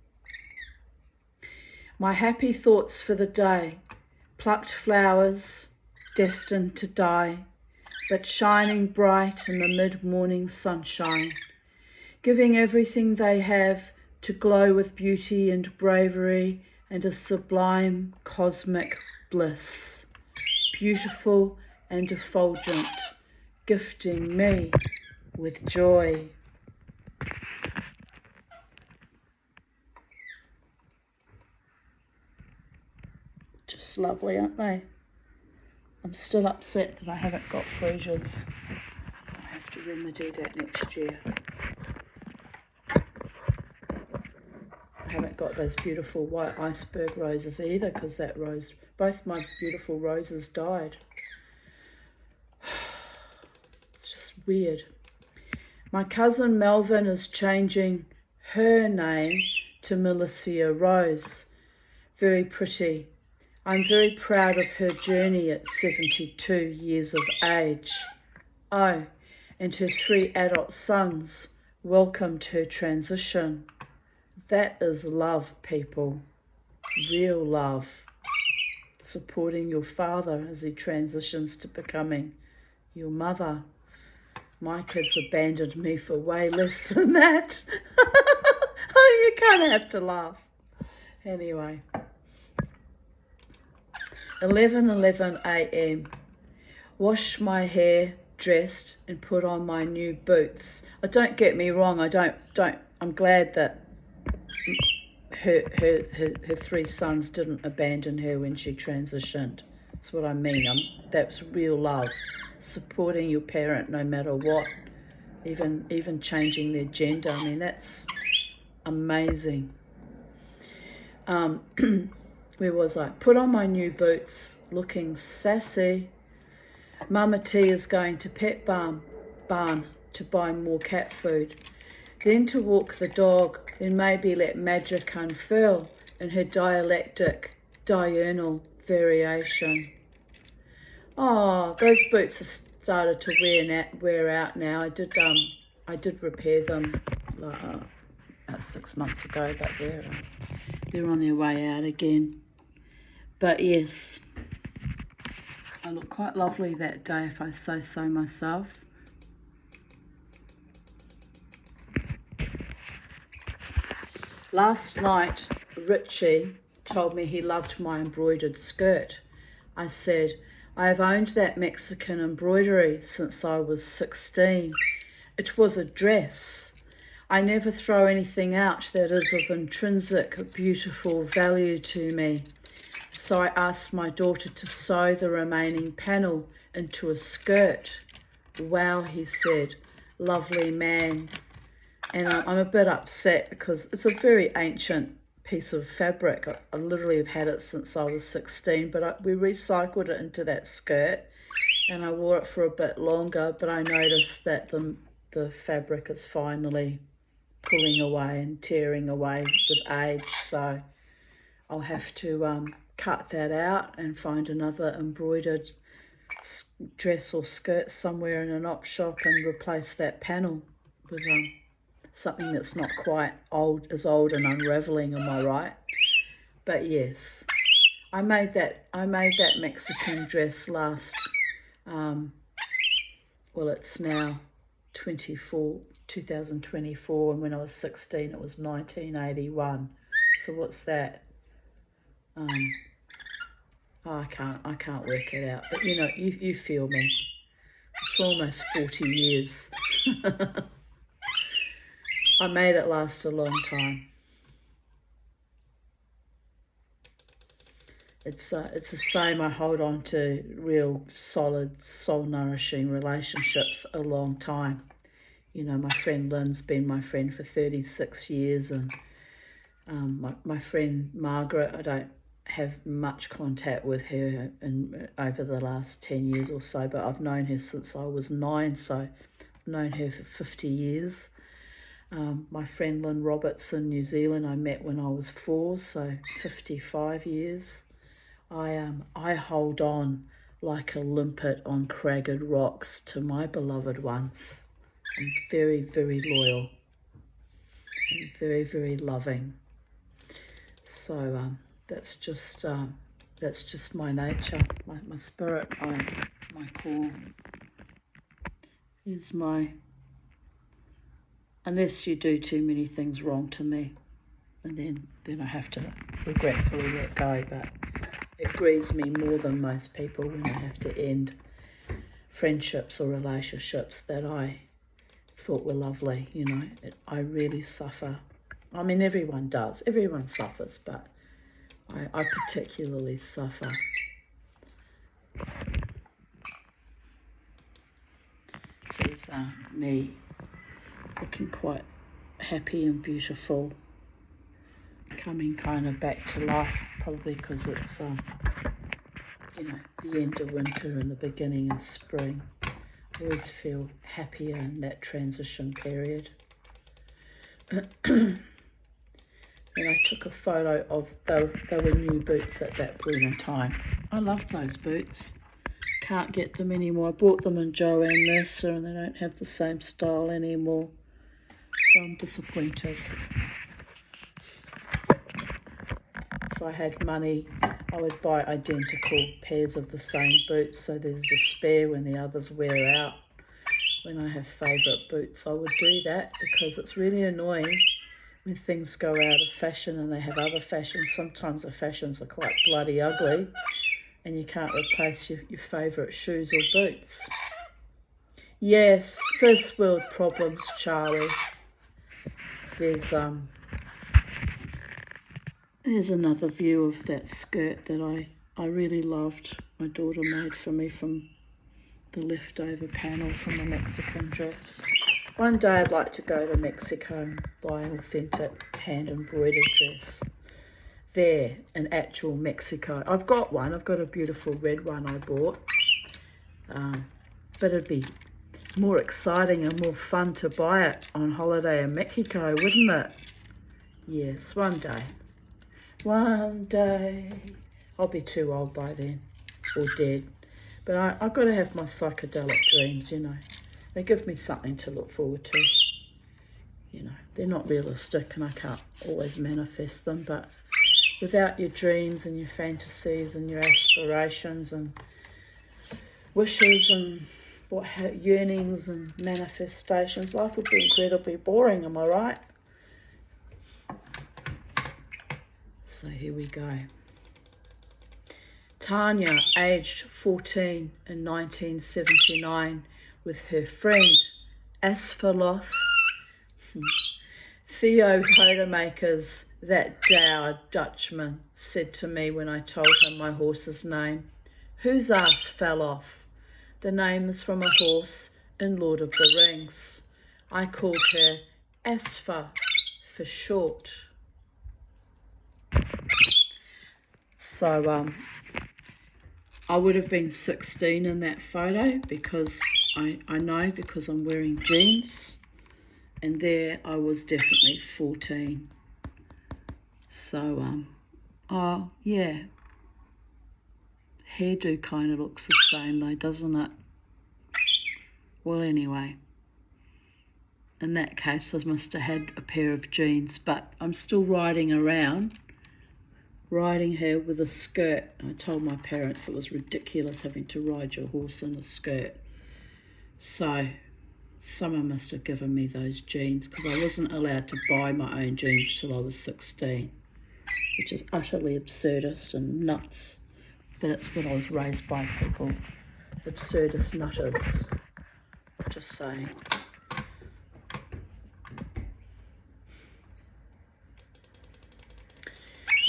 My happy thoughts for the day. Plucked flowers, destined to die, but shining bright in the mid-morning sunshine, giving everything they have to glow with beauty and bravery and a sublime cosmic bliss, beautiful and effulgent, gifting me with joy. Just lovely, aren't they? I'm still upset that I haven't got freesias. I have to remedy that next year. I haven't got those beautiful white iceberg roses either, because both my beautiful roses died. It's just weird. My cousin Melvin is changing her name to Melissa Rose. Very pretty. I'm very proud of her journey at 72 years of age. Oh, and her 3 adult sons welcomed her transition. That is love, people. Real love. Supporting your father as he transitions to becoming your mother. My kids abandoned me for way less than that. You kind of have to laugh. Anyway. 11:11 a.m. Washed my hair, dressed, and put on my new boots. Don't get me wrong, I'm glad that her 3 sons didn't abandon her when she transitioned. That's what I mean. That's real love. Supporting your parent no matter what. Even changing their gender. I mean, that's amazing. Where was I? Put on my new boots, looking sassy. Mama T is going to Pet Barn to buy more cat food. Then to walk the dog, then maybe let magic unfurl in her dialectic, diurnal variation. Oh, those boots have started to wear out now. I did repair them about 6 months ago, but they're on their way out again. But yes, I look quite lovely that day if I say so myself. Last night, Richie told me he loved my embroidered skirt. I said, I have owned that Mexican embroidery since I was 16. It was a dress. I never throw anything out that is of intrinsic, beautiful value to me. So I asked my daughter to sew the remaining panel into a skirt. Wow, he said, lovely man. And I'm a bit upset because it's a very ancient piece of fabric. I literally have had it since I was 16, but we recycled it into that skirt and I wore it for a bit longer, but I noticed that the fabric is finally pulling away and tearing away with age, so I'll have to cut that out and find another embroidered dress or skirt somewhere in an op shop and replace that panel with something that's not quite as old and unraveling, am I right? But yes, I made that Mexican dress last, well, it's now 2024, and when I was 16 it was 1981. So what's that? I can't work it out, but you know, you feel me. It's almost 40 years. I made it last a long time. It's the same. I hold on to real solid, soul-nourishing relationships a long time. You know, my friend Lynn's been my friend for 36 years, and my friend Margaret, I don't have much contact with her over the last 10 years or so, but I've known her since I was 9, so I've known her for 50 years. My friend Lynn Roberts in New Zealand, I met when I was 4, so 55 years. I hold on like a limpet on cragged rocks to my beloved ones. I'm very, very loyal and very, very loving. So that's just my nature, my spirit, my core is unless you do too many things wrong to me, and then I have to regretfully let go. But it grieves me more than most people when I have to end friendships or relationships that I thought were lovely. You know, I really suffer. I mean, everyone does. Everyone suffers, but I particularly suffer. Here's me looking quite happy and beautiful, coming kind of back to life, probably because it's you know, the end of winter and the beginning of spring. I always feel happier in that transition period. And I took a photo of, they were new boots at that point in time. I loved those boots. Can't get them anymore. I bought them in Joanne Mercer and they don't have the same style anymore. So I'm disappointed. If I had money, I would buy identical pairs of the same boots so there's a spare when the others wear out. When I have favourite boots, I would do that because it's really annoying when things go out of fashion and they have other fashions. Sometimes the fashions are quite bloody ugly and you can't replace your favourite shoes or boots. Yes, first world problems, Charlie. There's another view of that skirt that I I really loved. My daughter made for me from the leftover panel from a Mexican dress. One day I'd like to go to Mexico and buy an authentic hand-embroidered dress there in actual Mexico. I've got one. I've got a beautiful red one I bought. But it'd be more exciting and more fun to buy it on holiday in Mexico, wouldn't it? Yes, one day. One day. I'll be too old by then, or dead. But I've got to have my psychedelic dreams, you know. They give me something to look forward to. You know, they're not realistic and I can't always manifest them, but without your dreams and your fantasies and your aspirations and wishes and yearnings and manifestations, life would be incredibly boring, am I right? So here we go. Tanya, aged 14 in 1979, with her friend Asphiloth, Theo Hodemakers, that dour Dutchman, said to me when I told him my horse's name, "Whose ass fell off?" The name is from a horse in Lord of the Rings. I called her Aspha for short. So I would have been 16 in that photo because I know because I'm wearing jeans, and there I was definitely 14. So oh yeah, hairdo kind of looks the same though, doesn't it? Well, anyway, in that case I must have had a pair of jeans, but I'm still riding around, riding her with a skirt. I told my parents it was ridiculous having to ride your horse in a skirt. So someone must have given me those jeans because I wasn't allowed to buy my own jeans till I was 16, which is utterly absurdist and nuts. But it's what I was raised by, people. Absurdist nutters. Just saying.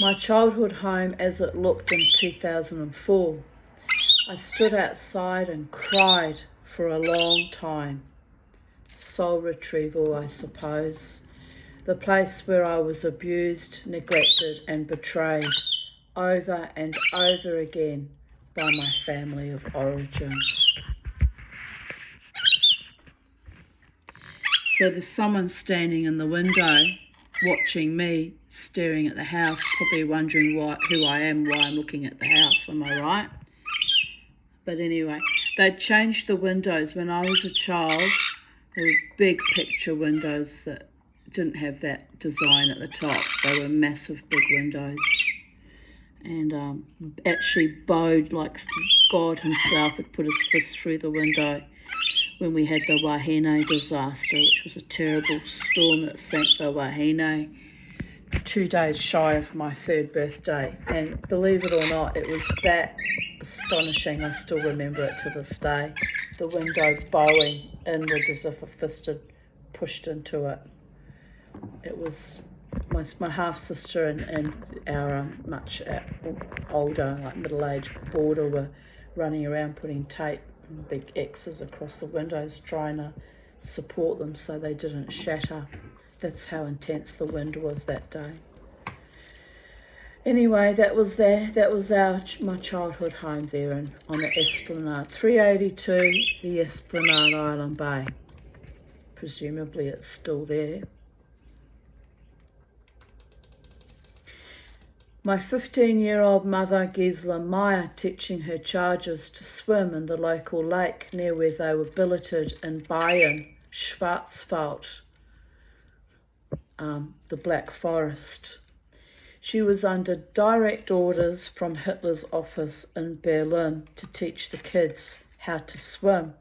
My childhood home as it looked in 2004. I stood outside and cried for a long time. Soul retrieval, I suppose. The place where I was abused, neglected and betrayed over and over again by my family of origin. So there's someone standing in the window watching me staring at the house, probably wondering who I am, why I'm looking at the house, am I right? But anyway, they'd changed the windows. When I was a child, they were big picture windows that didn't have that design at the top. They were massive big windows, and actually bowed like God himself had put his fist through the window when we had the Wahine disaster, which was a terrible storm that sank the Wahine 2 days shy of my 3rd birthday. And believe it or not, it was that astonishing. I still remember it to this day. The window bowing inwards as if a fist had pushed into it. It was my half-sister and our much older, like middle-aged boarder were running around putting tape and big X's across the windows trying to support them so they didn't shatter. That's how intense the wind was that day. Anyway, that was my childhood home there on the Esplanade, 382, the Esplanade Island Bay. Presumably it's still there. My 15-year-old mother, Gisela Meyer, teaching her charges to swim in the local lake near where they were billeted in Bayern, Schwarzwald, the Black Forest. She was under direct orders from Hitler's office in Berlin to teach the kids how to swim.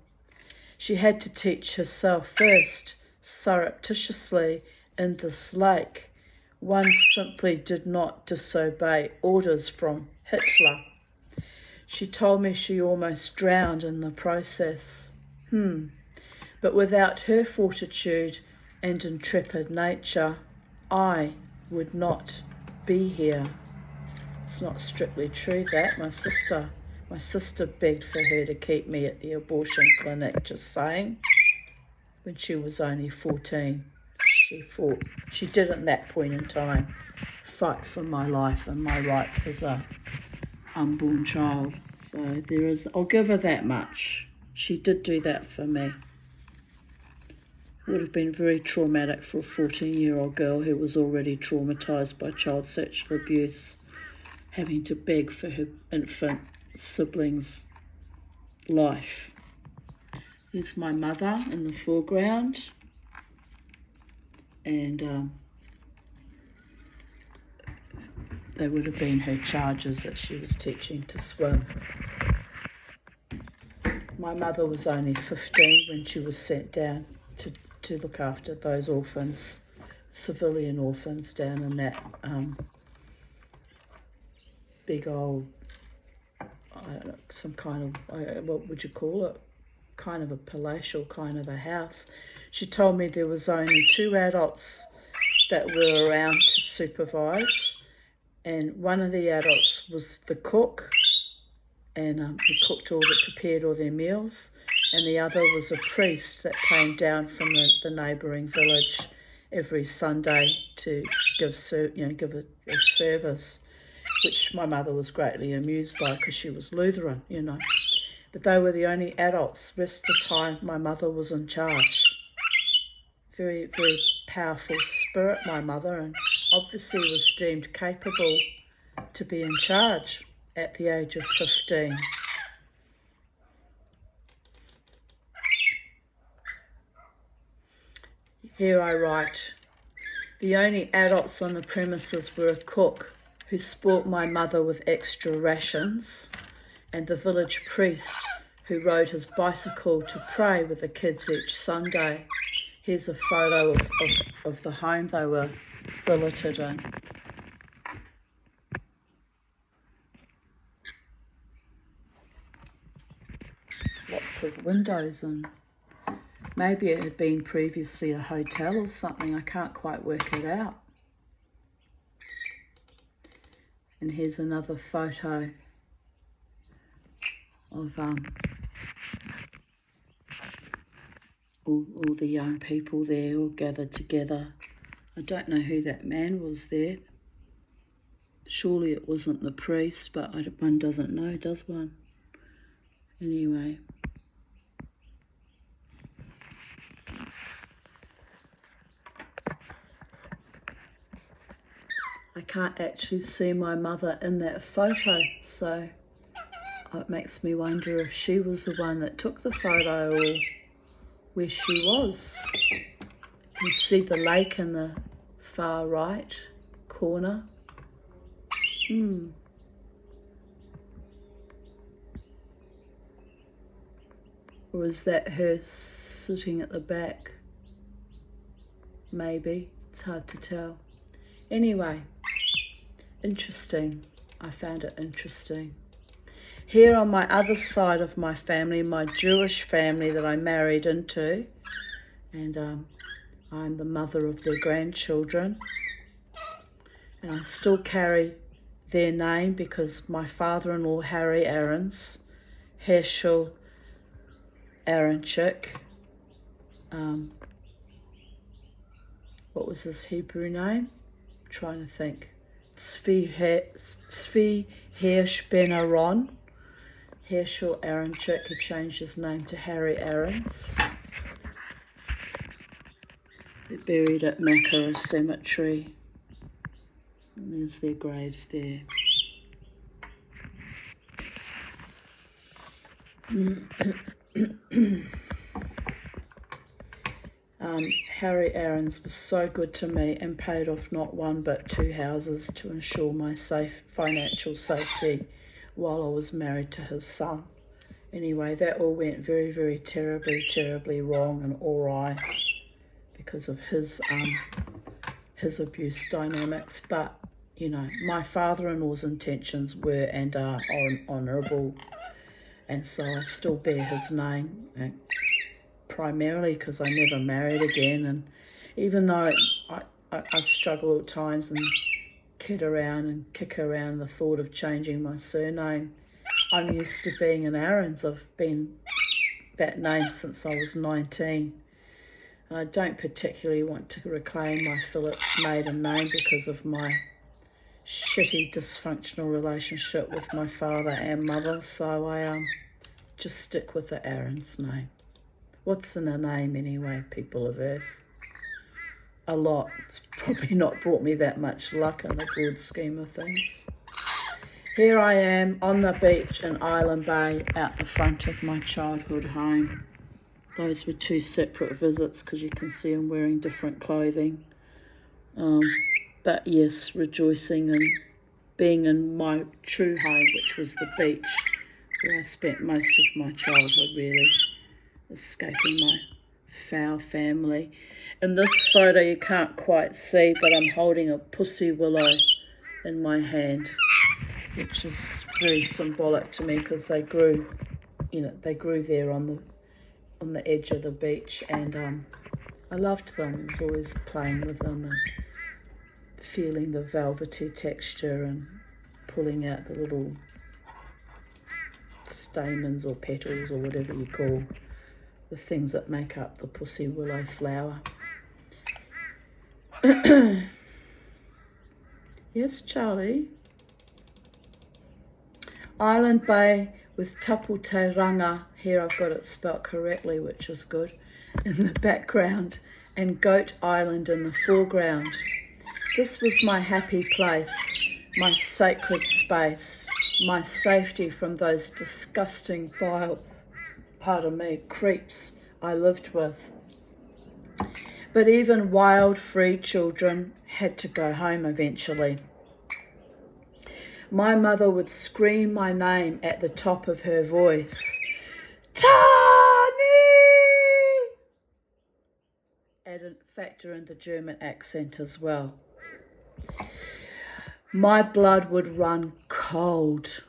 She had to teach herself first, surreptitiously, in this lake. One simply did not disobey orders from Hitler. She told me she almost drowned in the process. But without her fortitude and intrepid nature, I would not be here. It's not strictly true that. My sister begged for her to keep me at the abortion clinic, just saying, when she was only 14. She did at that point in time fight for my life and my rights as a unborn child. So I'll give her that much. She did do that for me. It would have been very traumatic for a 14-year-old girl who was already traumatised by child sexual abuse, having to beg for her infant sibling's life. Here's my mother in the foreground, and they would have been her charges that she was teaching to swim. My mother was only 15 when she was sent down to look after those orphans, civilian orphans, down in that big old, I don't know, some kind of, what would you call it? Kind of a palatial kind of a house. She told me there was only 2 adults that were around to supervise, and one of the adults was the cook, and he prepared all their meals, and the other was a priest that came down from the neighbouring village every Sunday to give a service, which my mother was greatly amused by because she was Lutheran, But they were the only adults. The rest of the time, my mother was in charge. Very, very powerful spirit, my mother, and obviously was deemed capable to be in charge at the age of 15. Here I write, the only adults on the premises were a cook who spoilt my mother with extra rations, and the village priest who rode his bicycle to pray with the kids each Sunday. Here's a photo of the home they were billeted in. Lots of windows, and maybe it had been previously a hotel or something. I can't quite work it out. And here's another photo of all the young people there all gathered together. I don't know who that man was there. Surely it wasn't the priest, but one doesn't know, does one? Anyway. I can't actually see my mother in that photo, so it makes me wonder if she was the one that took the photo or where she was. You can see the lake in the far right corner. Or is that her sitting at the back? Maybe. It's hard to tell. Anyway, interesting. I found it interesting. Here on my other side of my family, my Jewish family that I married into, and I'm the mother of their grandchildren, and I still carry their name because my father-in-law, Harry Aarons, Herschel Aronchik, what was his Hebrew name? I'm trying to think. Tzvi Hirsch Ben Aaron. Herschel Aronchik, he changed his name to Harry Aarons. They're buried at Makara Cemetery. And there's their graves there. Harry Aarons was so good to me and paid off not 1 but 2 houses to ensure my financial safety while I was married to his son. Anyway, that all went very, very terribly, terribly wrong and awry because of his abuse dynamics. But, my father-in-law's intentions were and are honourable, and so I still bear his name, primarily because I never married again. And even though I struggle at times and kid around and kick around the thought of changing my surname. I'm used to being an Aarons. I've been that name since I was 19. And I don't particularly want to reclaim my Phillips maiden name because of my shitty dysfunctional relationship with my father and mother. So I just stick with the Aarons name. What's in a name anyway, people of Earth? A lot. It's probably not brought me that much luck in the broad scheme of things. Here I am on the beach in Island Bay out the front of my childhood home. Those were two separate visits because you can see I'm wearing different clothing. But yes, rejoicing and being in my true home, which was the beach, where I spent most of my childhood really, escaping my foul family. In this photo you can't quite see, but I'm holding a pussy willow in my hand, which is very symbolic to me because they grew there on the edge of the beach, and I loved them. I was always playing with them and feeling the velvety texture and pulling out the little stamens or petals or whatever you call the things that make up the pussy willow flower. Yes, Charlie. Island Bay with Tapu Te Ranga, here I've got it spelt correctly, which is good, in the background, and Goat Island in the foreground. This was my happy place, my sacred space, my safety from those disgusting, vile, creeps I lived with. But even wild, free children had to go home eventually. My mother would scream my name at the top of her voice, Tani! And factor in the German accent as well. My blood would run cold.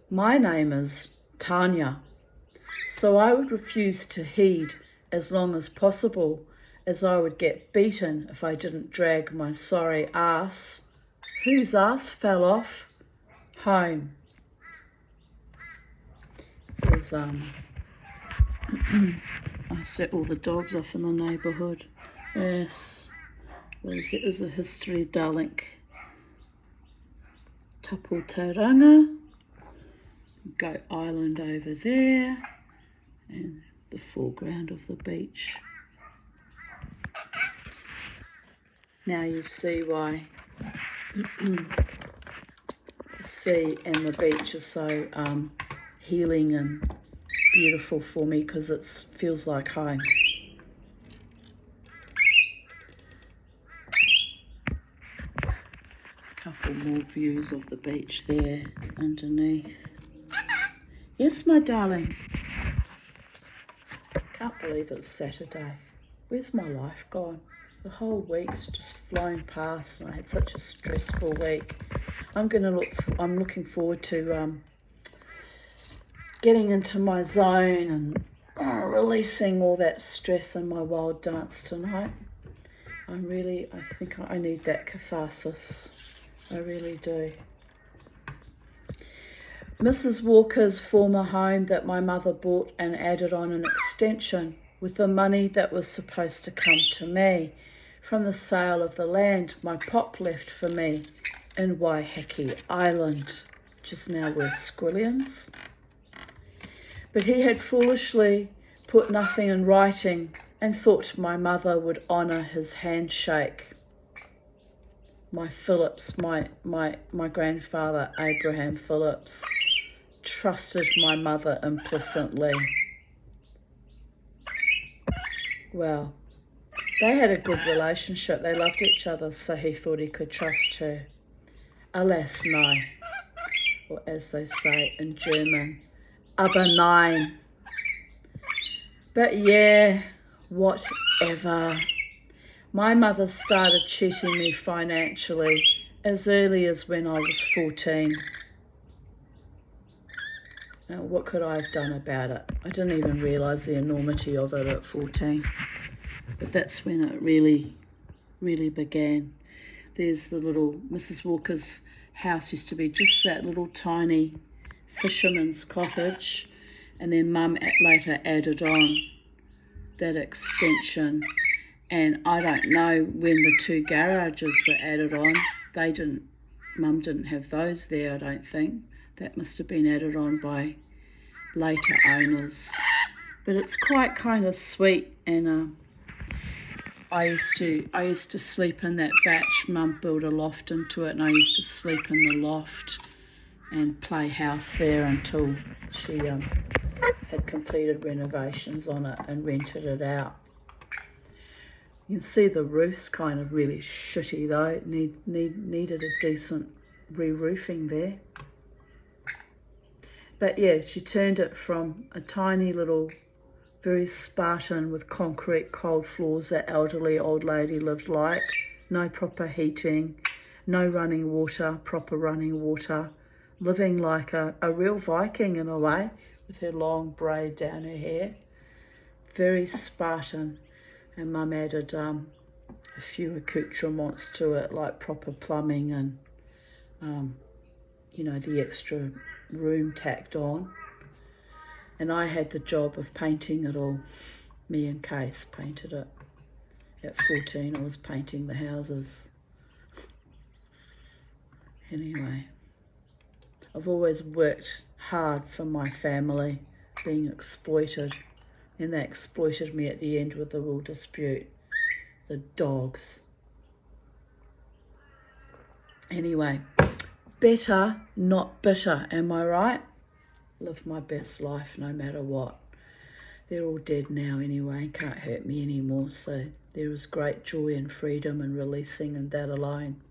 My name is Tanya, so I would refuse to heed as long as possible, as I would get beaten if I didn't drag my sorry ass, whose ass fell off, home. Here's I set all the dogs off in the neighbourhood. Yes, well, it is a history, darling. Tapu Te Ranga, Goat Island over there, and the foreground of the beach. Now you see why the sea and the beach are so healing and beautiful for me, because it feels like home. A couple more views of the beach there underneath. Yes, my darling. Can't believe it's Saturday. Where's my life gone? The whole week's just flown past, and I had such a stressful week. I'm looking forward to getting into my zone and releasing all that stress in my wild dance tonight. I think I need that catharsis. I really do. Mrs. Walker's former home that my mother bought and added on an extension with the money that was supposed to come to me from the sale of the land my pop left for me in Waiheke Island, which is now worth squillions. But he had foolishly put nothing in writing and thought my mother would honour his handshake. My Phillips, my grandfather, Abraham Phillips, trusted my mother implicitly. Well, they had a good relationship. They loved each other, so he thought he could trust her. Alas, no. Or as they say in German, aber nein. But yeah, whatever. My mother started cheating me financially as early as when I was 14. Now, what could I have done about it? I didn't even realise the enormity of it at 14. But that's when it really, really began. There's the little, Mrs. Walker's house used to be just that little tiny fisherman's cottage, and then Mum later added on that extension. And I don't know when the 2 garages were added on. Mum didn't have those there, I don't think. That must have been added on by later owners. But it's quite kind of sweet, and I used to sleep in that batch. Mum built a loft into it, and I used to sleep in the loft and play house there until she had completed renovations on it and rented it out. You can see the roof's kind of really shitty though. It needed a decent re-roofing there. But yeah, she turned it from a tiny little, very Spartan with concrete cold floors that elderly old lady lived like. No proper heating, no running water, proper running water. Living like a real Viking in a way, with her long braid down her hair. Very Spartan. And Mum added a few accoutrements to it, like proper plumbing and, the extra room tacked on. And I had the job of painting it all. Me and Case painted it. At 14, I was painting the houses. Anyway, I've always worked hard for my family, being exploited. And they exploited me at the end with the wool dispute. The dogs. Anyway, better, not bitter, am I right? Live my best life no matter what. They're all dead now anyway, can't hurt me anymore, so there is great joy and freedom and releasing in that alone.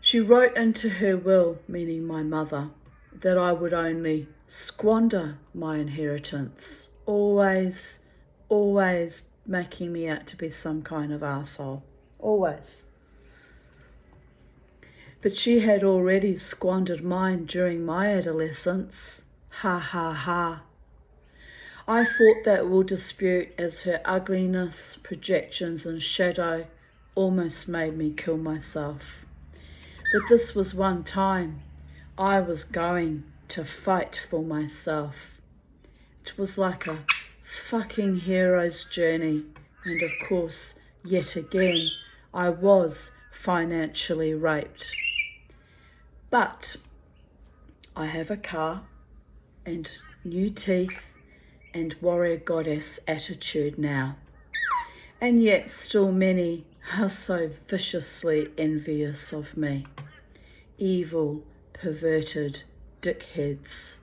She wrote into her will, meaning my mother, that I would only squander my inheritance, always making me out to be some kind of arsehole, always. But she had already squandered mine during my adolescence, ha ha ha. I fought that will dispute as her ugliness, projections and shadow almost made me kill myself. But this was one time I was going to fight for myself. It was like a fucking hero's journey, and of course, yet again, I was financially raped. But I have a car and new teeth and warrior goddess attitude now. And yet still many are so viciously envious of me. Evil, perverted dickheads.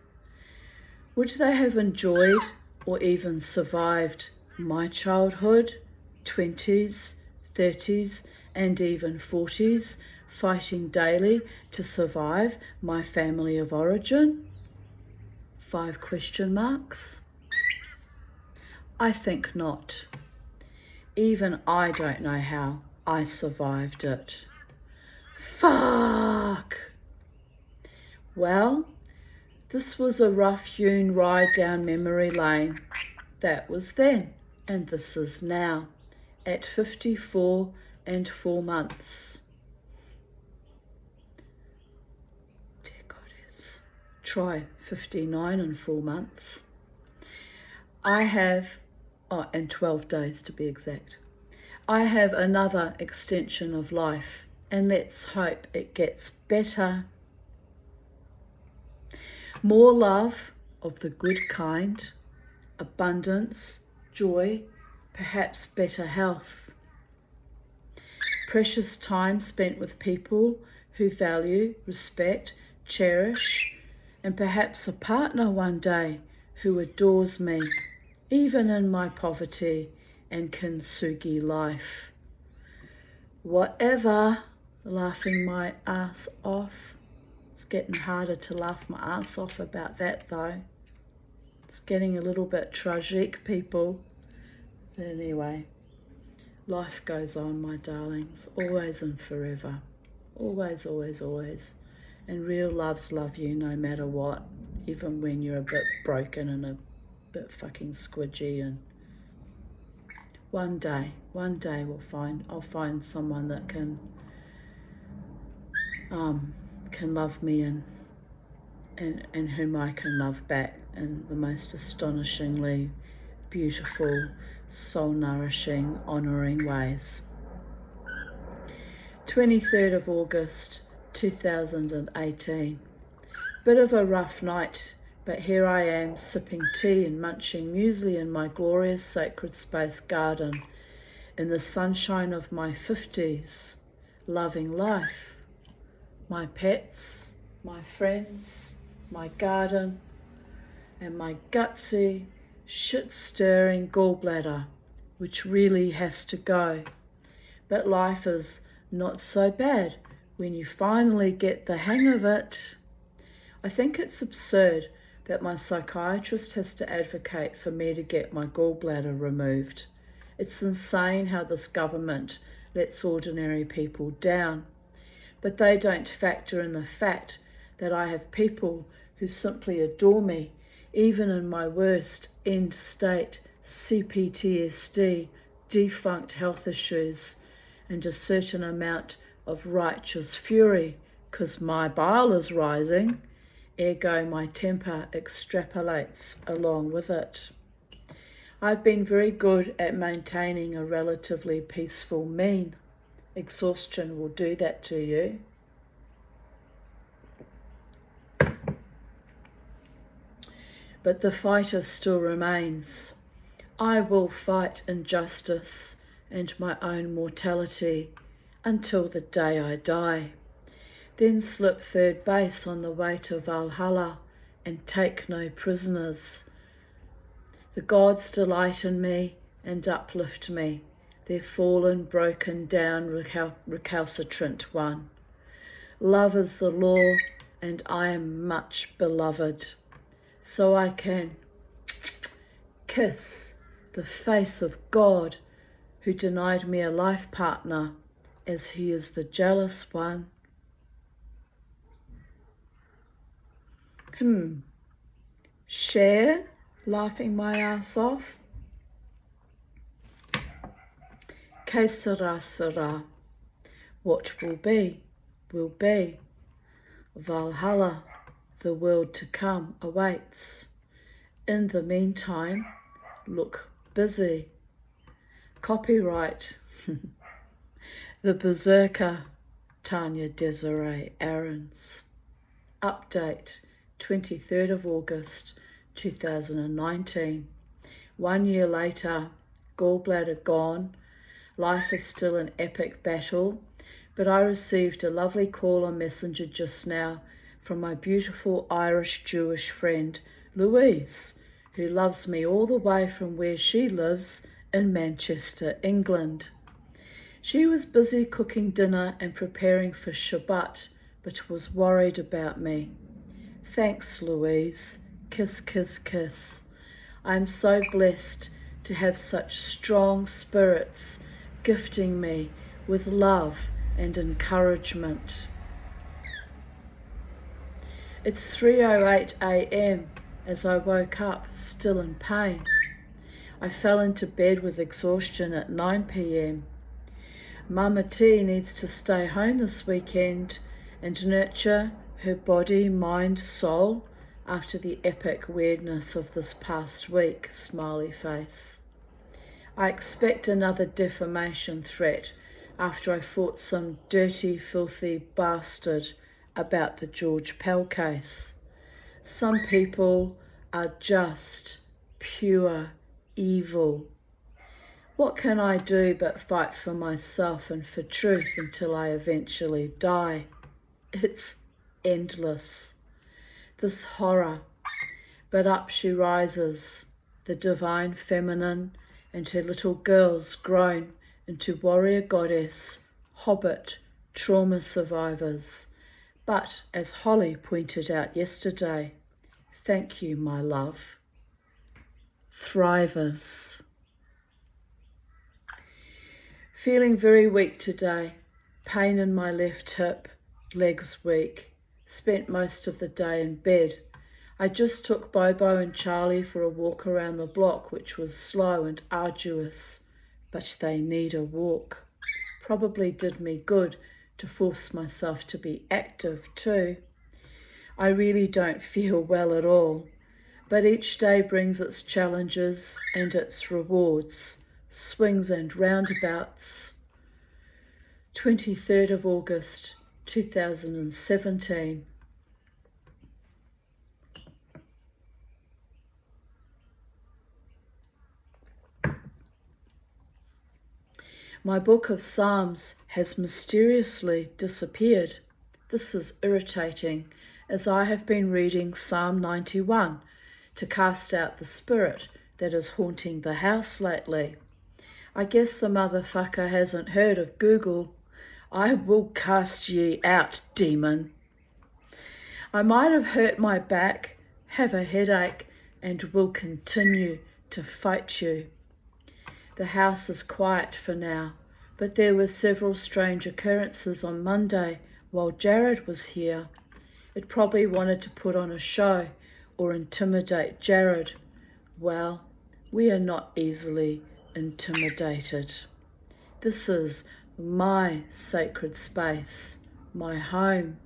Would they have enjoyed or even survived my childhood, 20s, 30s and even 40s, fighting daily to survive my family of origin? 5 question marks. I think not. Even I don't know how I survived it. Fuck! Well, this was a rough-hewn ride down memory lane. That was then, and this is now, at 54 and 4 months. Dear Goddess, try 59 and 4 months. I have, and 12 days to be exact. I have another extension of life, and let's hope it gets better. More love of the good kind, abundance, joy, perhaps better health. Precious time spent with people who value, respect, cherish, and perhaps a partner one day who adores me, even in my poverty and kintsugi life. Whatever, laughing my ass off. It's getting harder to laugh my ass off about that though. It's getting a little bit tragic, people. But anyway, life goes on, my darlings, always and forever. Always, always, always. And real loves love you no matter what, even when you're a bit broken and a bit fucking squidgy and One day I'll find someone that can love me and whom I can love back in the most astonishingly beautiful, soul-nourishing, honouring ways. 23rd of August 2018. Bit of a rough night, but here I am sipping tea and munching muesli in my glorious sacred space garden in the sunshine of my 50s, loving life, my pets, my friends, my garden, and my gutsy, shit-stirring gallbladder, which really has to go. But life is not so bad when you finally get the hang of it. I think it's absurd that my psychiatrist has to advocate for me to get my gallbladder removed. It's insane how this government lets ordinary people down. But they don't factor in the fact that I have people who simply adore me, even in my worst end-state CPTSD, defunct health issues, and a certain amount of righteous fury, 'cause my bile is rising. Ergo, my temper extrapolates along with it. I've been very good at maintaining a relatively peaceful mien. Exhaustion will do that to you. But the fight still remains. I will fight injustice and my own mortality until the day I die. Then slip third base on the way to Valhalla and take no prisoners. The gods delight in me and uplift me, their fallen, broken down, recalcitrant one. Love is the law, and I am much beloved. So I can kiss the face of God, who denied me a life partner, as he is the jealous one. Share, laughing my ass off. Que sera, sera. What will be, will be. Valhalla, the world to come, awaits. In the meantime, look busy. Copyright. The Berserker, Tanya Desiree Aarons. Update, 23rd of August 2019. 1 year later, gallbladder gone. Life is still an epic battle, but I received a lovely call on Messenger just now from my beautiful Irish Jewish friend Louise, who loves me all the way from where she lives in Manchester, England. She was busy cooking dinner and preparing for Shabbat, but was worried about me. Thanks, Louise. Kiss, kiss, kiss. I am so blessed to have such strong spirits gifting me with love and encouragement. It's 3:08 a.m. as I woke up, still in pain. I fell into bed with exhaustion at 9 p.m. Mama T needs to stay home this weekend and nurture her body, mind, soul after the epic weirdness of this past week, smiley face. I expect another defamation threat after I fought some dirty, filthy bastard about the George Pell case. Some people are just pure evil. What can I do but fight for myself and for truth until I eventually die? It's endless, this horror. But up she rises, the divine feminine, and her little girls grown into warrior goddess, hobbit, trauma survivors. But, as Holly pointed out yesterday, thank you, my love, thrivers. Feeling very weak today, pain in my left hip, legs weak, spent most of the day in bed. I just took Bobo and Charlie for a walk around the block, which was slow and arduous. but they need a walk. Probably did me good to force myself to be active too. I really don't feel well at all, but each day brings its challenges and its rewards, swings and roundabouts. 23rd of August 2017. My book of Psalms has mysteriously disappeared. This is irritating, as I have been reading Psalm 91 to cast out the spirit that is haunting the house lately. I guess the motherfucker hasn't heard of Google. I will cast ye out, demon. I might have hurt my back, have a headache, and will continue to fight you. The house is quiet for now, but there were several strange occurrences on Monday while Jared was here. It probably wanted to put on a show or intimidate Jared. Well, we are not easily intimidated. This is my sacred space, my home,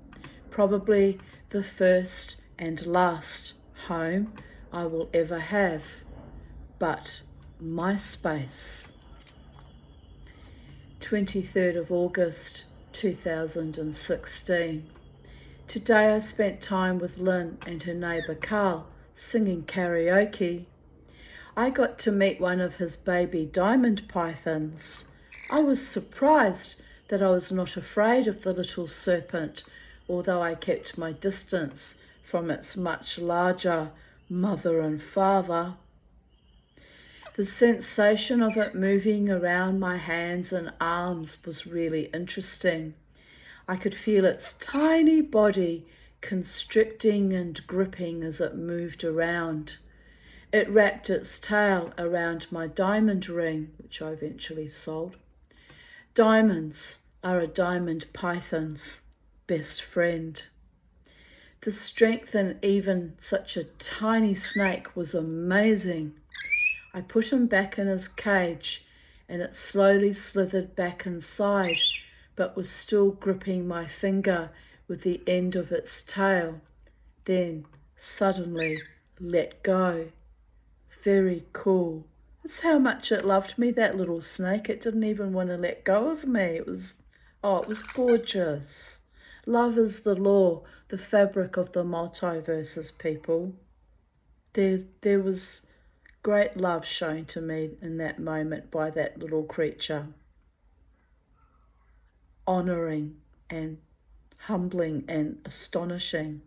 probably the first and last home I will ever have, but my space. 23rd of August 2016. Today I spent time with Lynn and her neighbour Carl singing karaoke. I got to meet one of his baby diamond pythons. I was surprised that I was not afraid of the little serpent, although I kept my distance from its much larger mother and father. The sensation of it moving around my hands and arms was really interesting. I could feel its tiny body constricting and gripping as it moved around. It wrapped its tail around my diamond ring, which I eventually sold. Diamonds are a diamond python's best friend. The strength in even such a tiny snake was amazing. I put him back in his cage and it slowly slithered back inside, but was still gripping my finger with the end of its tail. Then suddenly let go. Very cool. That's how much it loved me, that little snake. It didn't even want to let go of me. It was gorgeous. Love is the law, the fabric of the multiverses, people. There was great love shown to me in that moment by that little creature. Honouring and humbling and astonishing.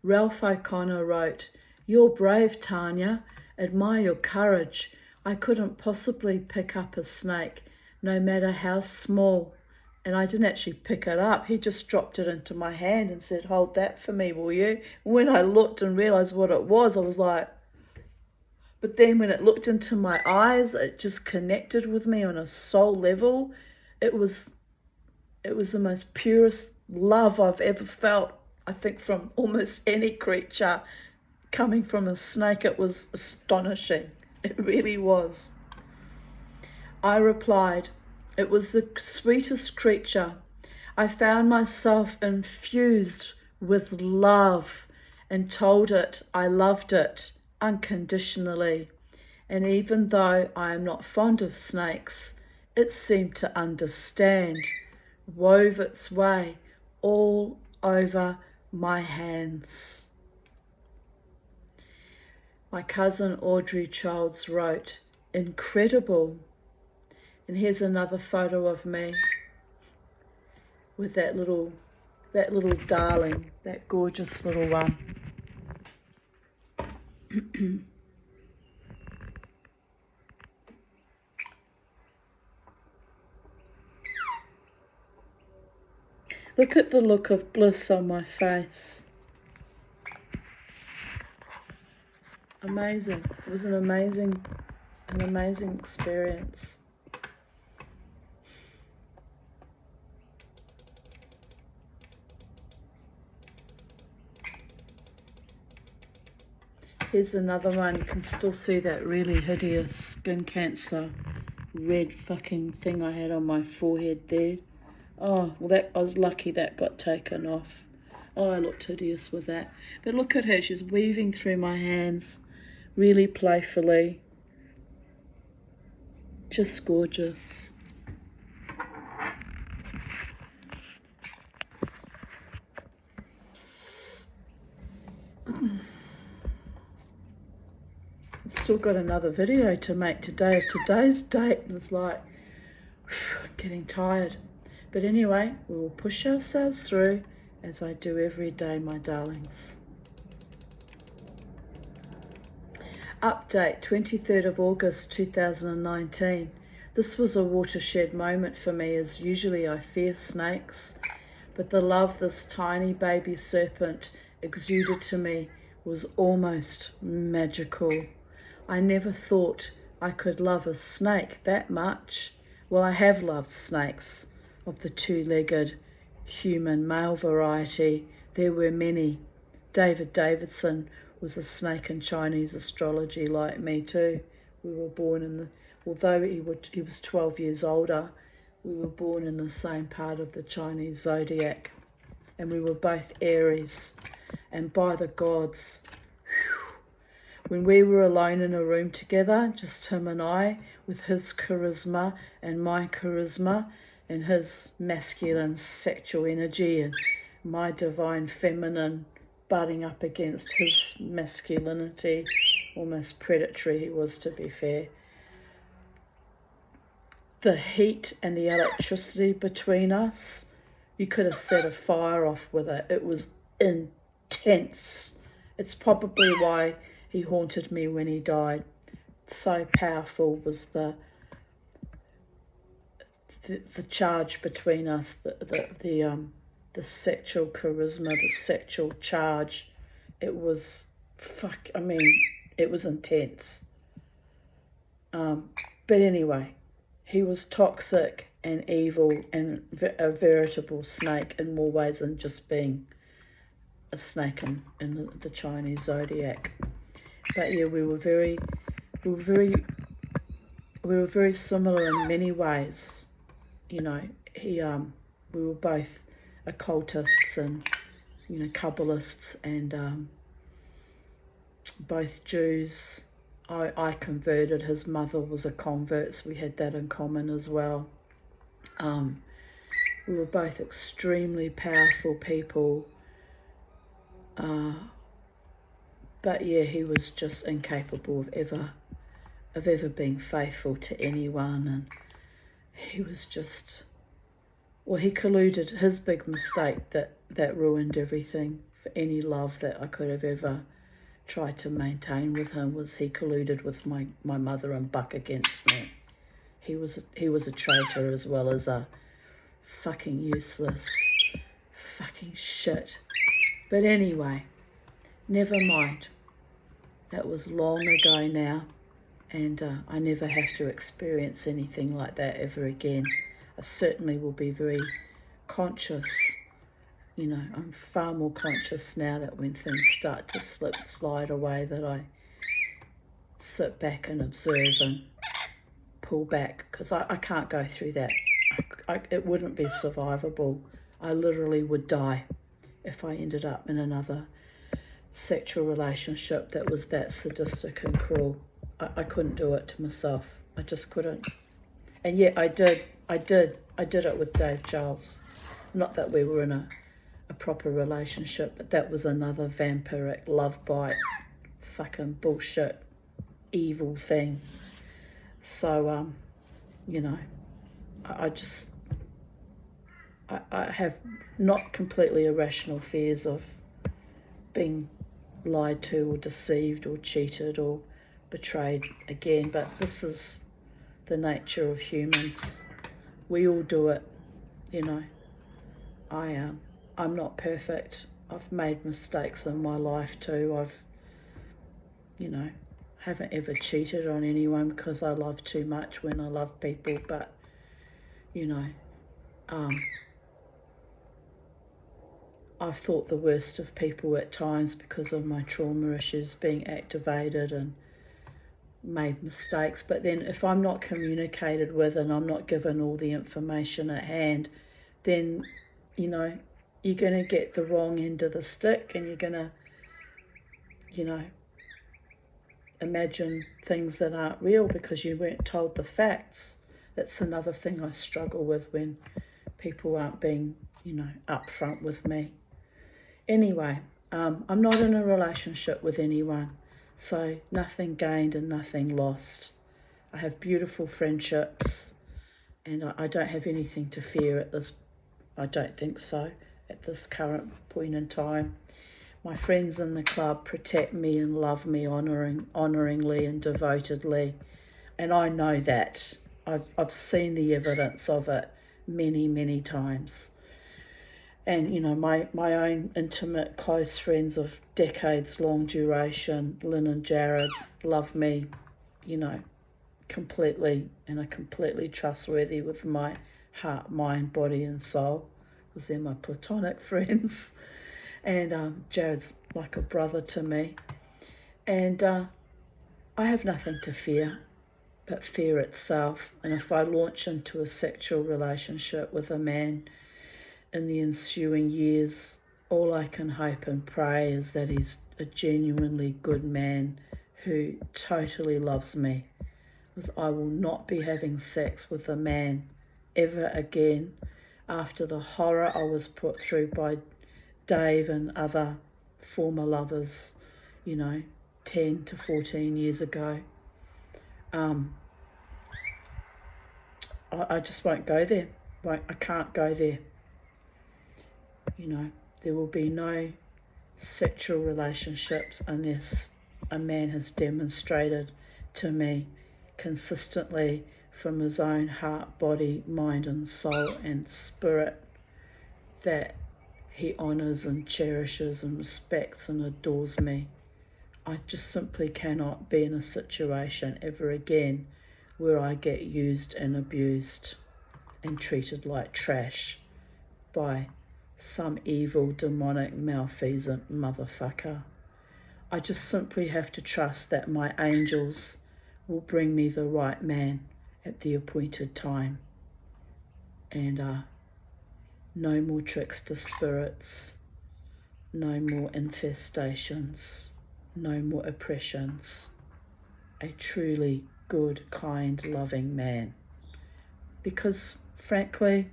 Ralph O'Connor wrote, "You're brave, Tanya. Admire your courage. I couldn't possibly pick up a snake, no matter how small." And I didn't actually pick it up. He just dropped it into my hand and said, "Hold that for me, will you?" When I looked and realised what it was, I was like, but then when it looked into my eyes, it just connected with me on a soul level. It was the most purest love I've ever felt, I think, from almost any creature. Coming from a snake, it was astonishing. It really was. I replied, "It was the sweetest creature. I found myself infused with love and told it I loved it unconditionally. And even though I am not fond of snakes, it seemed to understand, wove its way all over my hands." My cousin Audrey Childs wrote, "Incredible." And here's another photo of me with that little darling, that gorgeous little one. Look at the look of bliss on my face. Amazing. It was an amazing experience. Here's another one. You can still see that really hideous skin cancer red fucking thing I had on my forehead there. Oh, well, that I was lucky that got taken off. Oh, I looked hideous with that. But look at her. She's weaving through my hands really playfully. Just gorgeous. Still got another video to make today of today's date, and it's like, I'm getting tired. But anyway, we will push ourselves through as I do every day, my darlings. Update, 23rd of August 2019. This was a watershed moment for me, as usually I fear snakes, but the love this tiny baby serpent exuded to me was almost magical. I never thought I could love a snake that much. Well, I have loved snakes of the two-legged human male variety. There were many. David Davidson was a snake in Chinese astrology like me too. We were born in the, although he was 12 years older, we were born in the same part of the Chinese zodiac. And we were both Aries. And by the gods, when we were alone in a room together, just him and I, with his charisma and my charisma, and his masculine sexual energy and my divine feminine butting up against his masculinity, almost predatory he was, to be fair. The heat and the electricity between us, you could have set a fire off with it. It was intense. It's probably why he haunted me when he died. So powerful was the charge between us, the sexual charisma, the sexual charge. It was it was intense. But anyway, he was toxic and evil and a veritable snake in more ways than just being a snake in the Chinese zodiac. But yeah, we were very similar in many ways. You know, we were both occultists and, Kabbalists, and both Jews. I converted. His mother was a convert, so we had that in common as well. We were both extremely powerful people. But yeah, he was just incapable of ever being faithful to anyone, and he was just, well, he colluded. His big mistake that ruined everything for any love that I could have ever tried to maintain with him was he colluded with my mother and buck against me. He was a traitor as well as a fucking useless fucking shit. But anyway, never mind. That was long ago now, and I never have to experience anything like that ever again. I certainly will be very conscious. I'm far more conscious now that when things start to slide away, that I sit back and observe and pull back, because I can't go through that. It wouldn't be survivable. I literally would die if I ended up in another sexual relationship that was that sadistic and cruel. I couldn't do it to myself. I just couldn't. And yet I did it with Dave Charles. Not that we were in a proper relationship, but that was another vampiric love bite, fucking bullshit, evil thing. So, I have not completely irrational fears of being lied to or deceived or cheated or betrayed again, but this is the nature of humans. We all do it, I'm not perfect. I've made mistakes in my life too. Haven't ever cheated on anyone because I love too much when I love people, but I've thought the worst of people at times because of my trauma issues being activated and made mistakes. But then if I'm not communicated with and I'm not given all the information at hand, then, you know, you're going to get the wrong end of the stick, and you're going to, you know, imagine things that aren't real because you weren't told the facts. That's another thing I struggle with, when people aren't being, you know, upfront with me. Anyway, I'm not in a relationship with anyone, so nothing gained and nothing lost. I have beautiful friendships, and I don't have anything to fear at this, I don't think so, at this current point in time. My friends in the club protect me and love me honouringly and devotedly, and I know that. I've seen the evidence of it many, many times. And, you know, my own intimate, close friends of decades long duration, Lynn and Jared, love me, you know, completely, and are completely trustworthy with my heart, mind, body and soul, because they're my platonic friends. And Jared's like a brother to me. And I have nothing to fear but fear itself. And if I launch into a sexual relationship with a man in the ensuing years, all I can hope and pray is that he's a genuinely good man who totally loves me, because I will not be having sex with a man ever again after the horror I was put through by Dave and other former lovers, you know, 10 to 14 years ago. I just won't go there. I can't go there. You know, there will be no sexual relationships unless a man has demonstrated to me consistently from his own heart, body, mind and soul and spirit that he honours and cherishes and respects and adores me. I just simply cannot be in a situation ever again where I get used and abused and treated like trash by some evil, demonic, malfeasant motherfucker. I just simply have to trust that my angels will bring me the right man at the appointed time. And no more trickster spirits, no more infestations, no more oppressions. A truly good, kind, loving man. Because frankly,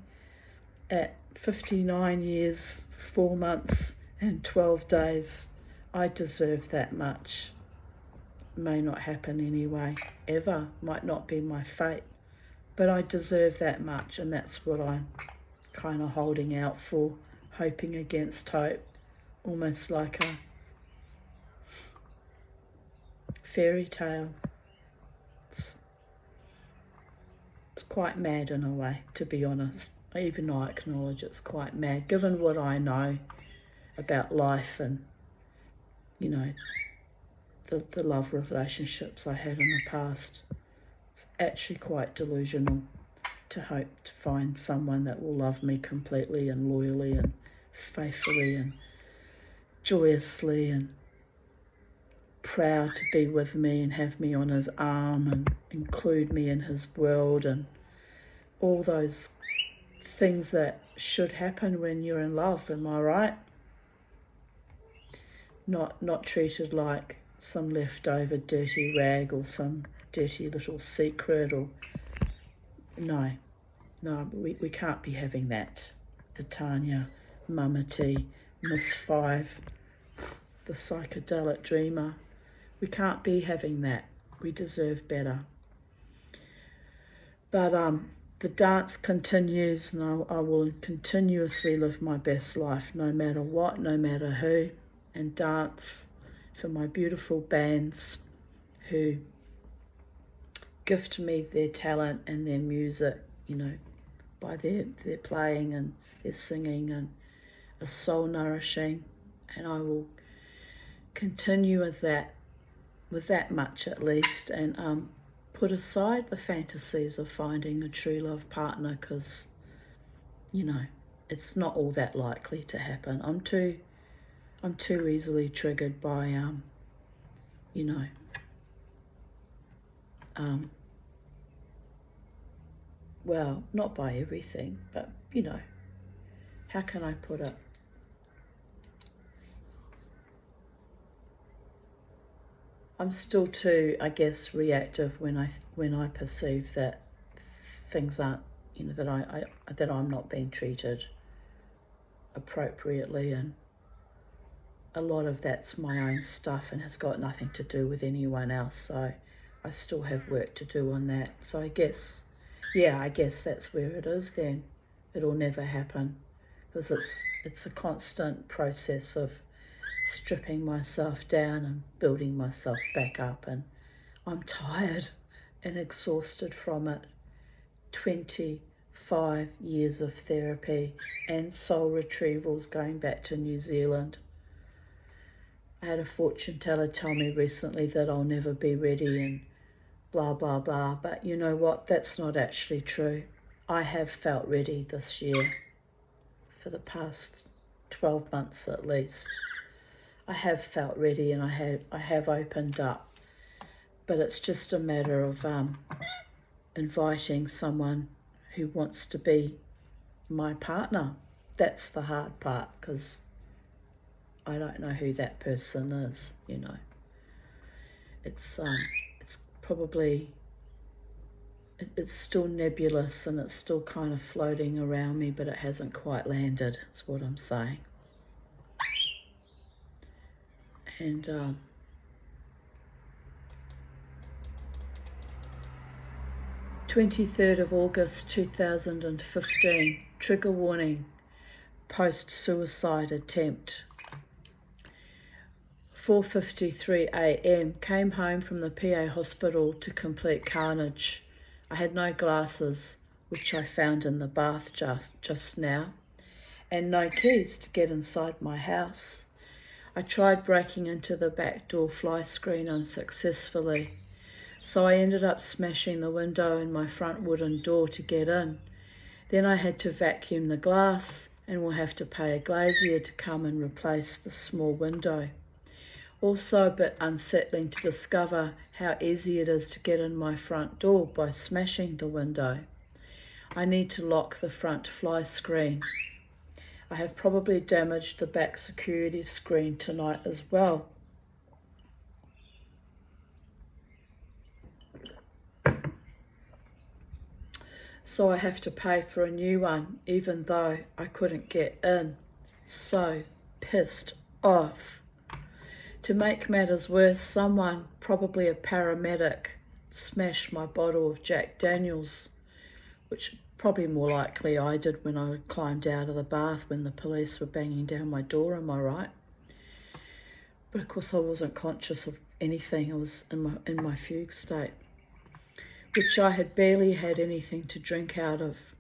at 59 years, 4 months and 12 days, I deserve that much. May not happen anyway, ever, might not be my fate, but I deserve that much, and that's what I'm kind of holding out for, hoping against hope, almost like a fairy tale. It's quite mad in a way, to be honest. Even I acknowledge it's quite mad, given what I know about life and, you know, the love relationships I had in the past. It's actually quite delusional to hope to find someone that will love me completely and loyally and faithfully and joyously and proud to be with me and have me on his arm and include me in his world and all those things that should happen when you're in love, am I right? Not treated like some leftover dirty rag or some dirty little secret or... No, we can't be having that. The Tanya, Mama T, Miss Five, the psychedelic dreamer. We can't be having that. We deserve better. But the dance continues, and I will continuously live my best life, no matter what, no matter who, and dance for my beautiful bands who gift me their talent and their music, you know, by their playing and their singing, and is soul nourishing, and I will continue with that much at least, and put aside the fantasies of finding a true love partner, because, you know, it's not all that likely to happen. I'm too easily triggered by you know, well, not by everything, but you know, how can I put it? I'm still too, I guess, reactive when I perceive that things aren't, you know, that I'm not being treated appropriately, and a lot of that's my own stuff and has got nothing to do with anyone else. So I still have work to do on that. So I guess that's where it is then. It'll never happen because it's a constant process of stripping myself down and building myself back up, and I'm tired and exhausted from it. 25 years of therapy and soul retrievals going back to New Zealand. I had a fortune teller tell me recently that I'll never be ready and blah, blah, blah. But you know what? That's not actually true. I have felt ready this year for the past 12 months at least. I have felt ready and I have opened up. But it's just a matter of inviting someone who wants to be my partner. That's the hard part, because I don't know who that person is, you know. It's probably, it's still nebulous and it's still kind of floating around me, but it hasn't quite landed, is what I'm saying. And 23rd of August 2015, trigger warning, post-suicide attempt. 4:53 a.m, came home from the PA hospital to complete carnage. I had no glasses, which I found in the bath just now, and no keys to get inside my house. I tried breaking into the back door fly screen unsuccessfully, so I ended up smashing the window in my front wooden door to get in. Then I had to vacuum the glass and will have to pay a glazier to come and replace the small window. Also a bit unsettling to discover how easy it is to get in my front door by smashing the window. I need to lock the front fly screen. I have probably damaged the back security screen tonight as well. So I have to pay for a new one, even though I couldn't get in. So pissed off. To make matters worse, someone, probably a paramedic, smashed my bottle of Jack Daniels, which probably more likely I did when I climbed out of the bath when the police were banging down my door, am I right? But of course I wasn't conscious of anything. I was in my fugue state, which I had barely had anything to drink out of.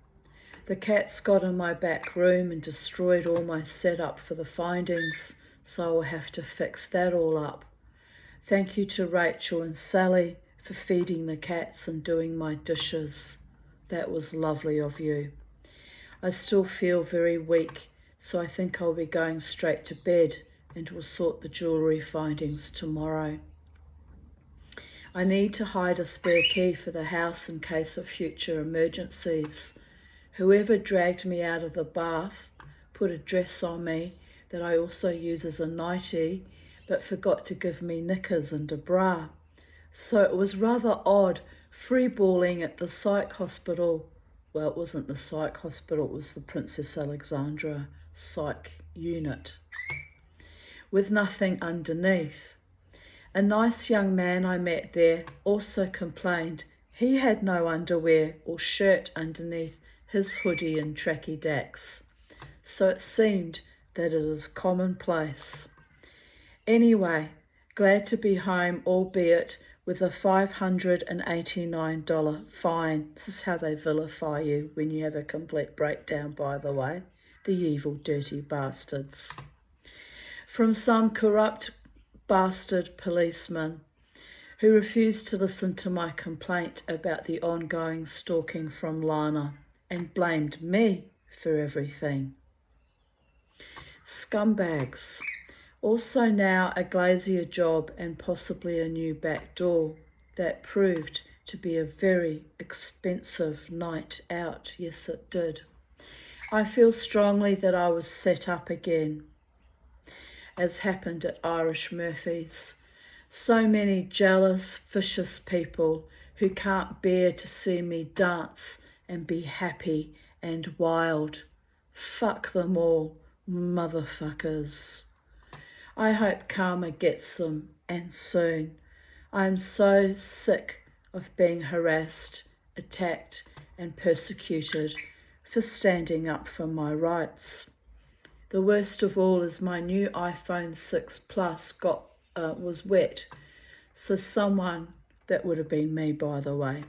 The cats got in my back room and destroyed all my setup for the findings, so I'll have to fix that all up. Thank you to Rachel and Sally for feeding the cats and doing my dishes. That was lovely of you. I still feel very weak, so I think I'll be going straight to bed and will sort the jewellery findings tomorrow. I need to hide a spare key for the house in case of future emergencies. Whoever dragged me out of the bath put a dress on me that I also use as a nightie, but forgot to give me knickers and a bra. So it was rather odd freeballing at the psych hospital. Well, it wasn't the psych hospital, it was the Princess Alexandra psych unit, with nothing underneath. A nice young man I met there also complained he had no underwear or shirt underneath his hoodie and tracky dacks. So it seemed that it is commonplace. Anyway, glad to be home, albeit with a $589 fine. This is how they vilify you when you have a complete breakdown, by the way. The evil, dirty bastards. From some corrupt bastard policeman who refused to listen to my complaint about the ongoing stalking from Lana and blamed me for everything. Scumbags. Also now a glazier job and possibly a new back door. That proved to be a very expensive night out. Yes, it did. I feel strongly that I was set up again, as happened at Irish Murphy's. So many jealous, vicious people who can't bear to see me dance and be happy and wild. Fuck them all, motherfuckers. I hope karma gets them, and soon. I am so sick of being harassed, attacked, and persecuted for standing up for my rights. The worst of all is my new iPhone 6 Plus was wet, so someone, that would have been me by the way,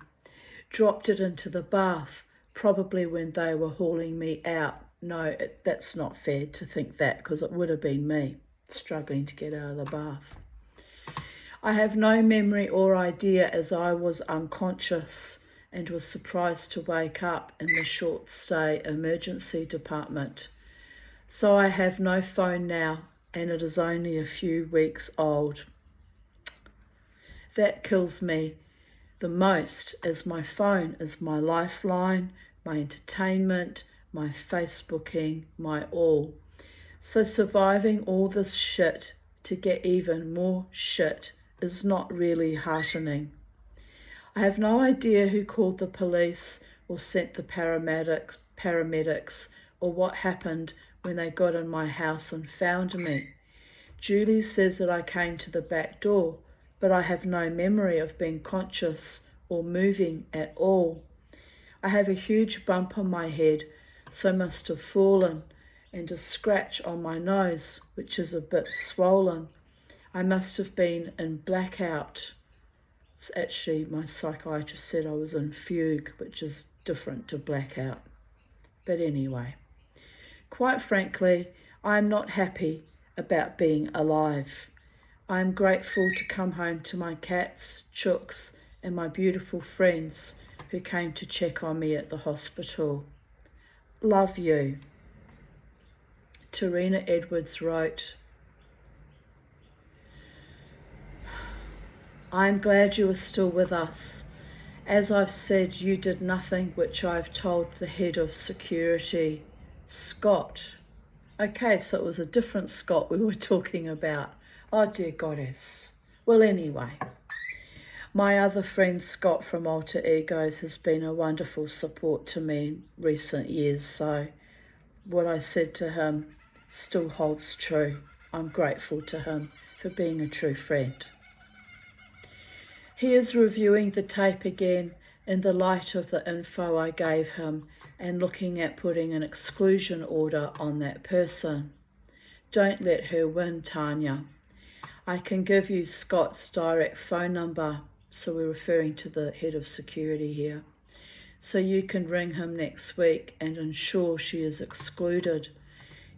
dropped it into the bath, probably when they were hauling me out. No, that's not fair to think that, because it would have been me struggling to get out of the bath. I have no memory or idea, as I was unconscious and was surprised to wake up in the short stay emergency department. So I have no phone now, and it is only a few weeks old. That kills me the most, as my phone is my lifeline, my entertainment, my Facebooking, my all. So surviving all this shit to get even more shit is not really heartening. I have no idea who called the police or sent the paramedics or what happened when they got in my house and found me. Julie says that I came to the back door, but I have no memory of being conscious or moving at all. I have a huge bump on my head, so must have fallen, and a scratch on my nose, which is a bit swollen. I must have been in blackout. It's actually, my psychiatrist said I was in fugue, which is different to blackout. But anyway, quite frankly, I am not happy about being alive. I am grateful to come home to my cats, chooks, and my beautiful friends who came to check on me at the hospital. Love you. Tarina Edwards wrote, I am glad you are still with us. As I've said, you did nothing which I've told the head of security, Scott. Okay, so it was a different Scott we were talking about. Oh dear goddess. Well, anyway, my other friend Scott from Alter Egos has been a wonderful support to me in recent years, so what I said to him still holds true. I'm grateful to him for being a true friend. He is reviewing the tape again in the light of the info I gave him and looking at putting an exclusion order on that person. Don't let her win, Tanya. I can give you Scott's direct phone number, so we're referring to the head of security here, so you can ring him next week and ensure she is excluded.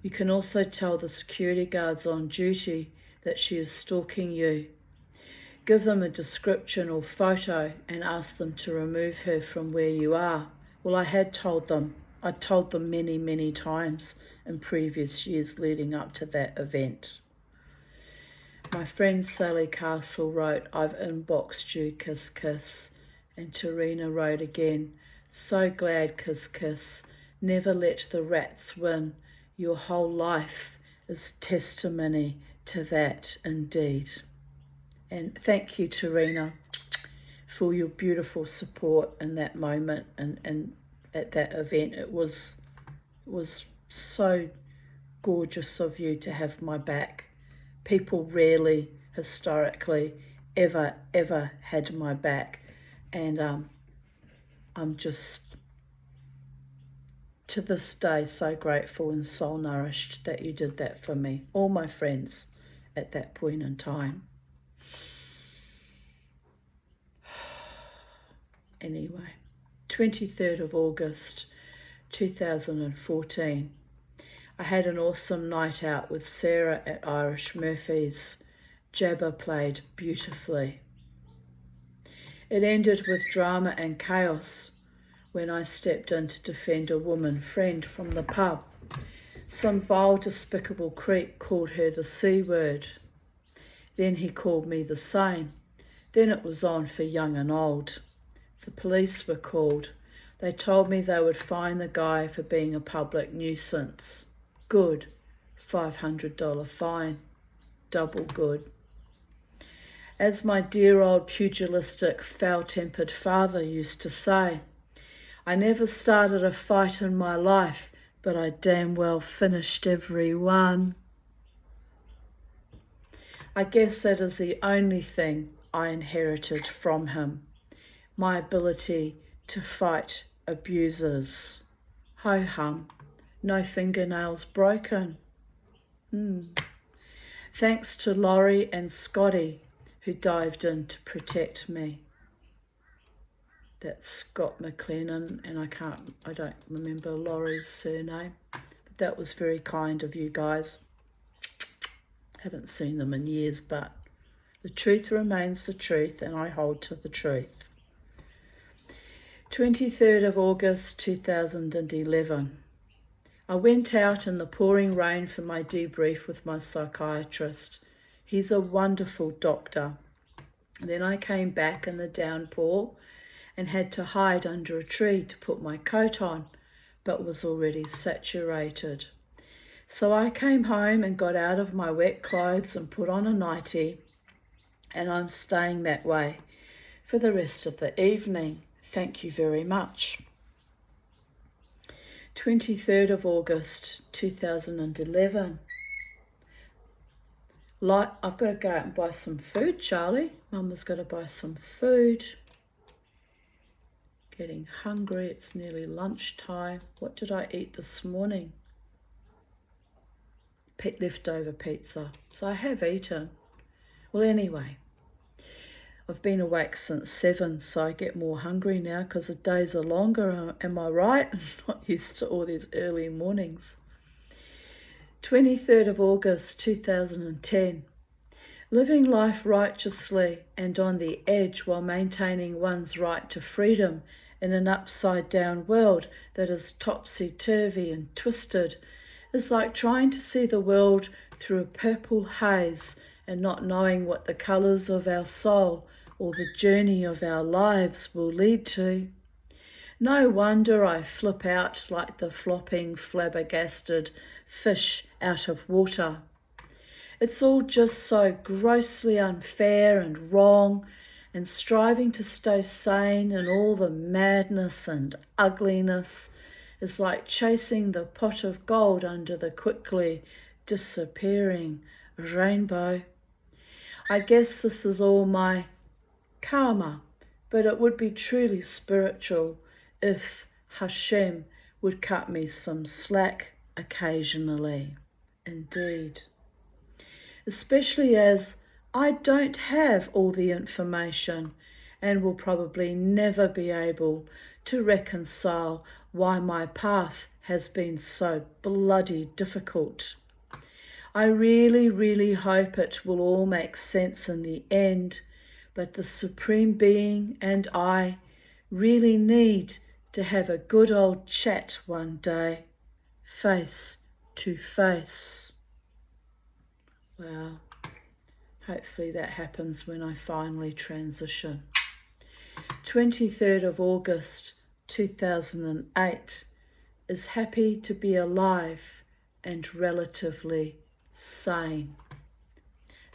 You can also tell the security guards on duty that she is stalking you. Give them a description or photo and ask them to remove her from where you are. Well, I told them many, many times in previous years leading up to that event. My friend Sally Castle wrote, I've inboxed you, kiss kiss. And Tarina wrote again, so glad, kiss kiss. Never let the rats win. Your whole life is testimony to that indeed. And thank you, Tarina, for your beautiful support in that moment and at that event. It was so gorgeous of you to have my back. People rarely, historically, ever had my back. And I'm just, to this day, so grateful and soul nourished that you did that for me. All my friends at that point in time. Anyway, 23rd of August 2014. I had an awesome night out with Sarah at Irish Murphy's. Jabba played beautifully. It ended with drama and chaos when I stepped in to defend a woman friend from the pub. Some vile, despicable creep called her the C word. Then he called me the same. Then it was on for young and old. The police were called. They told me they would fine the guy for being a public nuisance. Good. $500 fine. Double good. As my dear old pugilistic, foul-tempered father used to say, I never started a fight in my life, but I damn well finished every one. I guess that is the only thing I inherited from him, my ability to fight abusers. Ho-hum, no fingernails broken. Thanks to Laurie and Scotty, who dived in to protect me. That's Scott McLennan, and I don't remember Laurie's surname, but that was very kind of you guys. Haven't seen them in years, but the truth remains the truth, and I hold to the truth. 23rd of August 2011. I went out in the pouring rain for my debrief with my psychiatrist. He's a wonderful doctor. Then I came back in the downpour and had to hide under a tree to put my coat on, but was already saturated. So I came home and got out of my wet clothes and put on a nightie, and I'm staying that way for the rest of the evening. Thank you very much. 23rd of August 2011. I've got to go out and buy some food, Charlie. Mama's got to buy some food. Getting hungry. It's nearly lunchtime. What did I eat this morning? Leftover pizza. So I have eaten. Well, anyway, I've been awake since 7, so I get more hungry now because the days are longer. Am I right? I'm not used to all these early mornings. 23rd of August 2010. Living life righteously and on the edge while maintaining one's right to freedom in an upside-down world that is topsy-turvy and twisted is like trying to see the world through a purple haze and not knowing what the colours of our soul or the journey of our lives will lead to. No wonder I flip out like the flopping, flabbergasted fish out of water. It's all just so grossly unfair and wrong, and striving to stay sane in all the madness and ugliness is like chasing the pot of gold under the quickly disappearing rainbow. I guess this is all my karma, but it would be truly spiritual if Hashem would cut me some slack occasionally. Indeed. Especially as I don't have all the information and will probably never be able to reconcile why my path has been so bloody difficult. I really, really hope it will all make sense in the end, but the Supreme Being and I really need to have a good old chat one day, face to face. Well, hopefully that happens when I finally transition. 23rd of August 2008 is happy to be alive and relatively sane.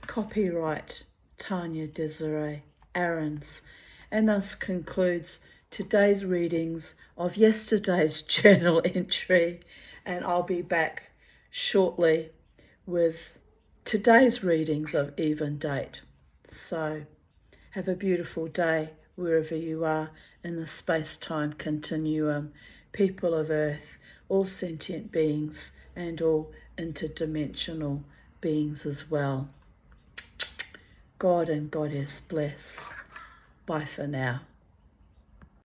Copyright Tanya Desiree Aarons, and thus concludes today's readings of yesterday's journal entry, and I'll be back shortly with today's readings of even date. So have a beautiful day wherever you are in the space-time continuum, people of Earth, all sentient beings and all interdimensional beings as well. God and Goddess bless. Bye for now.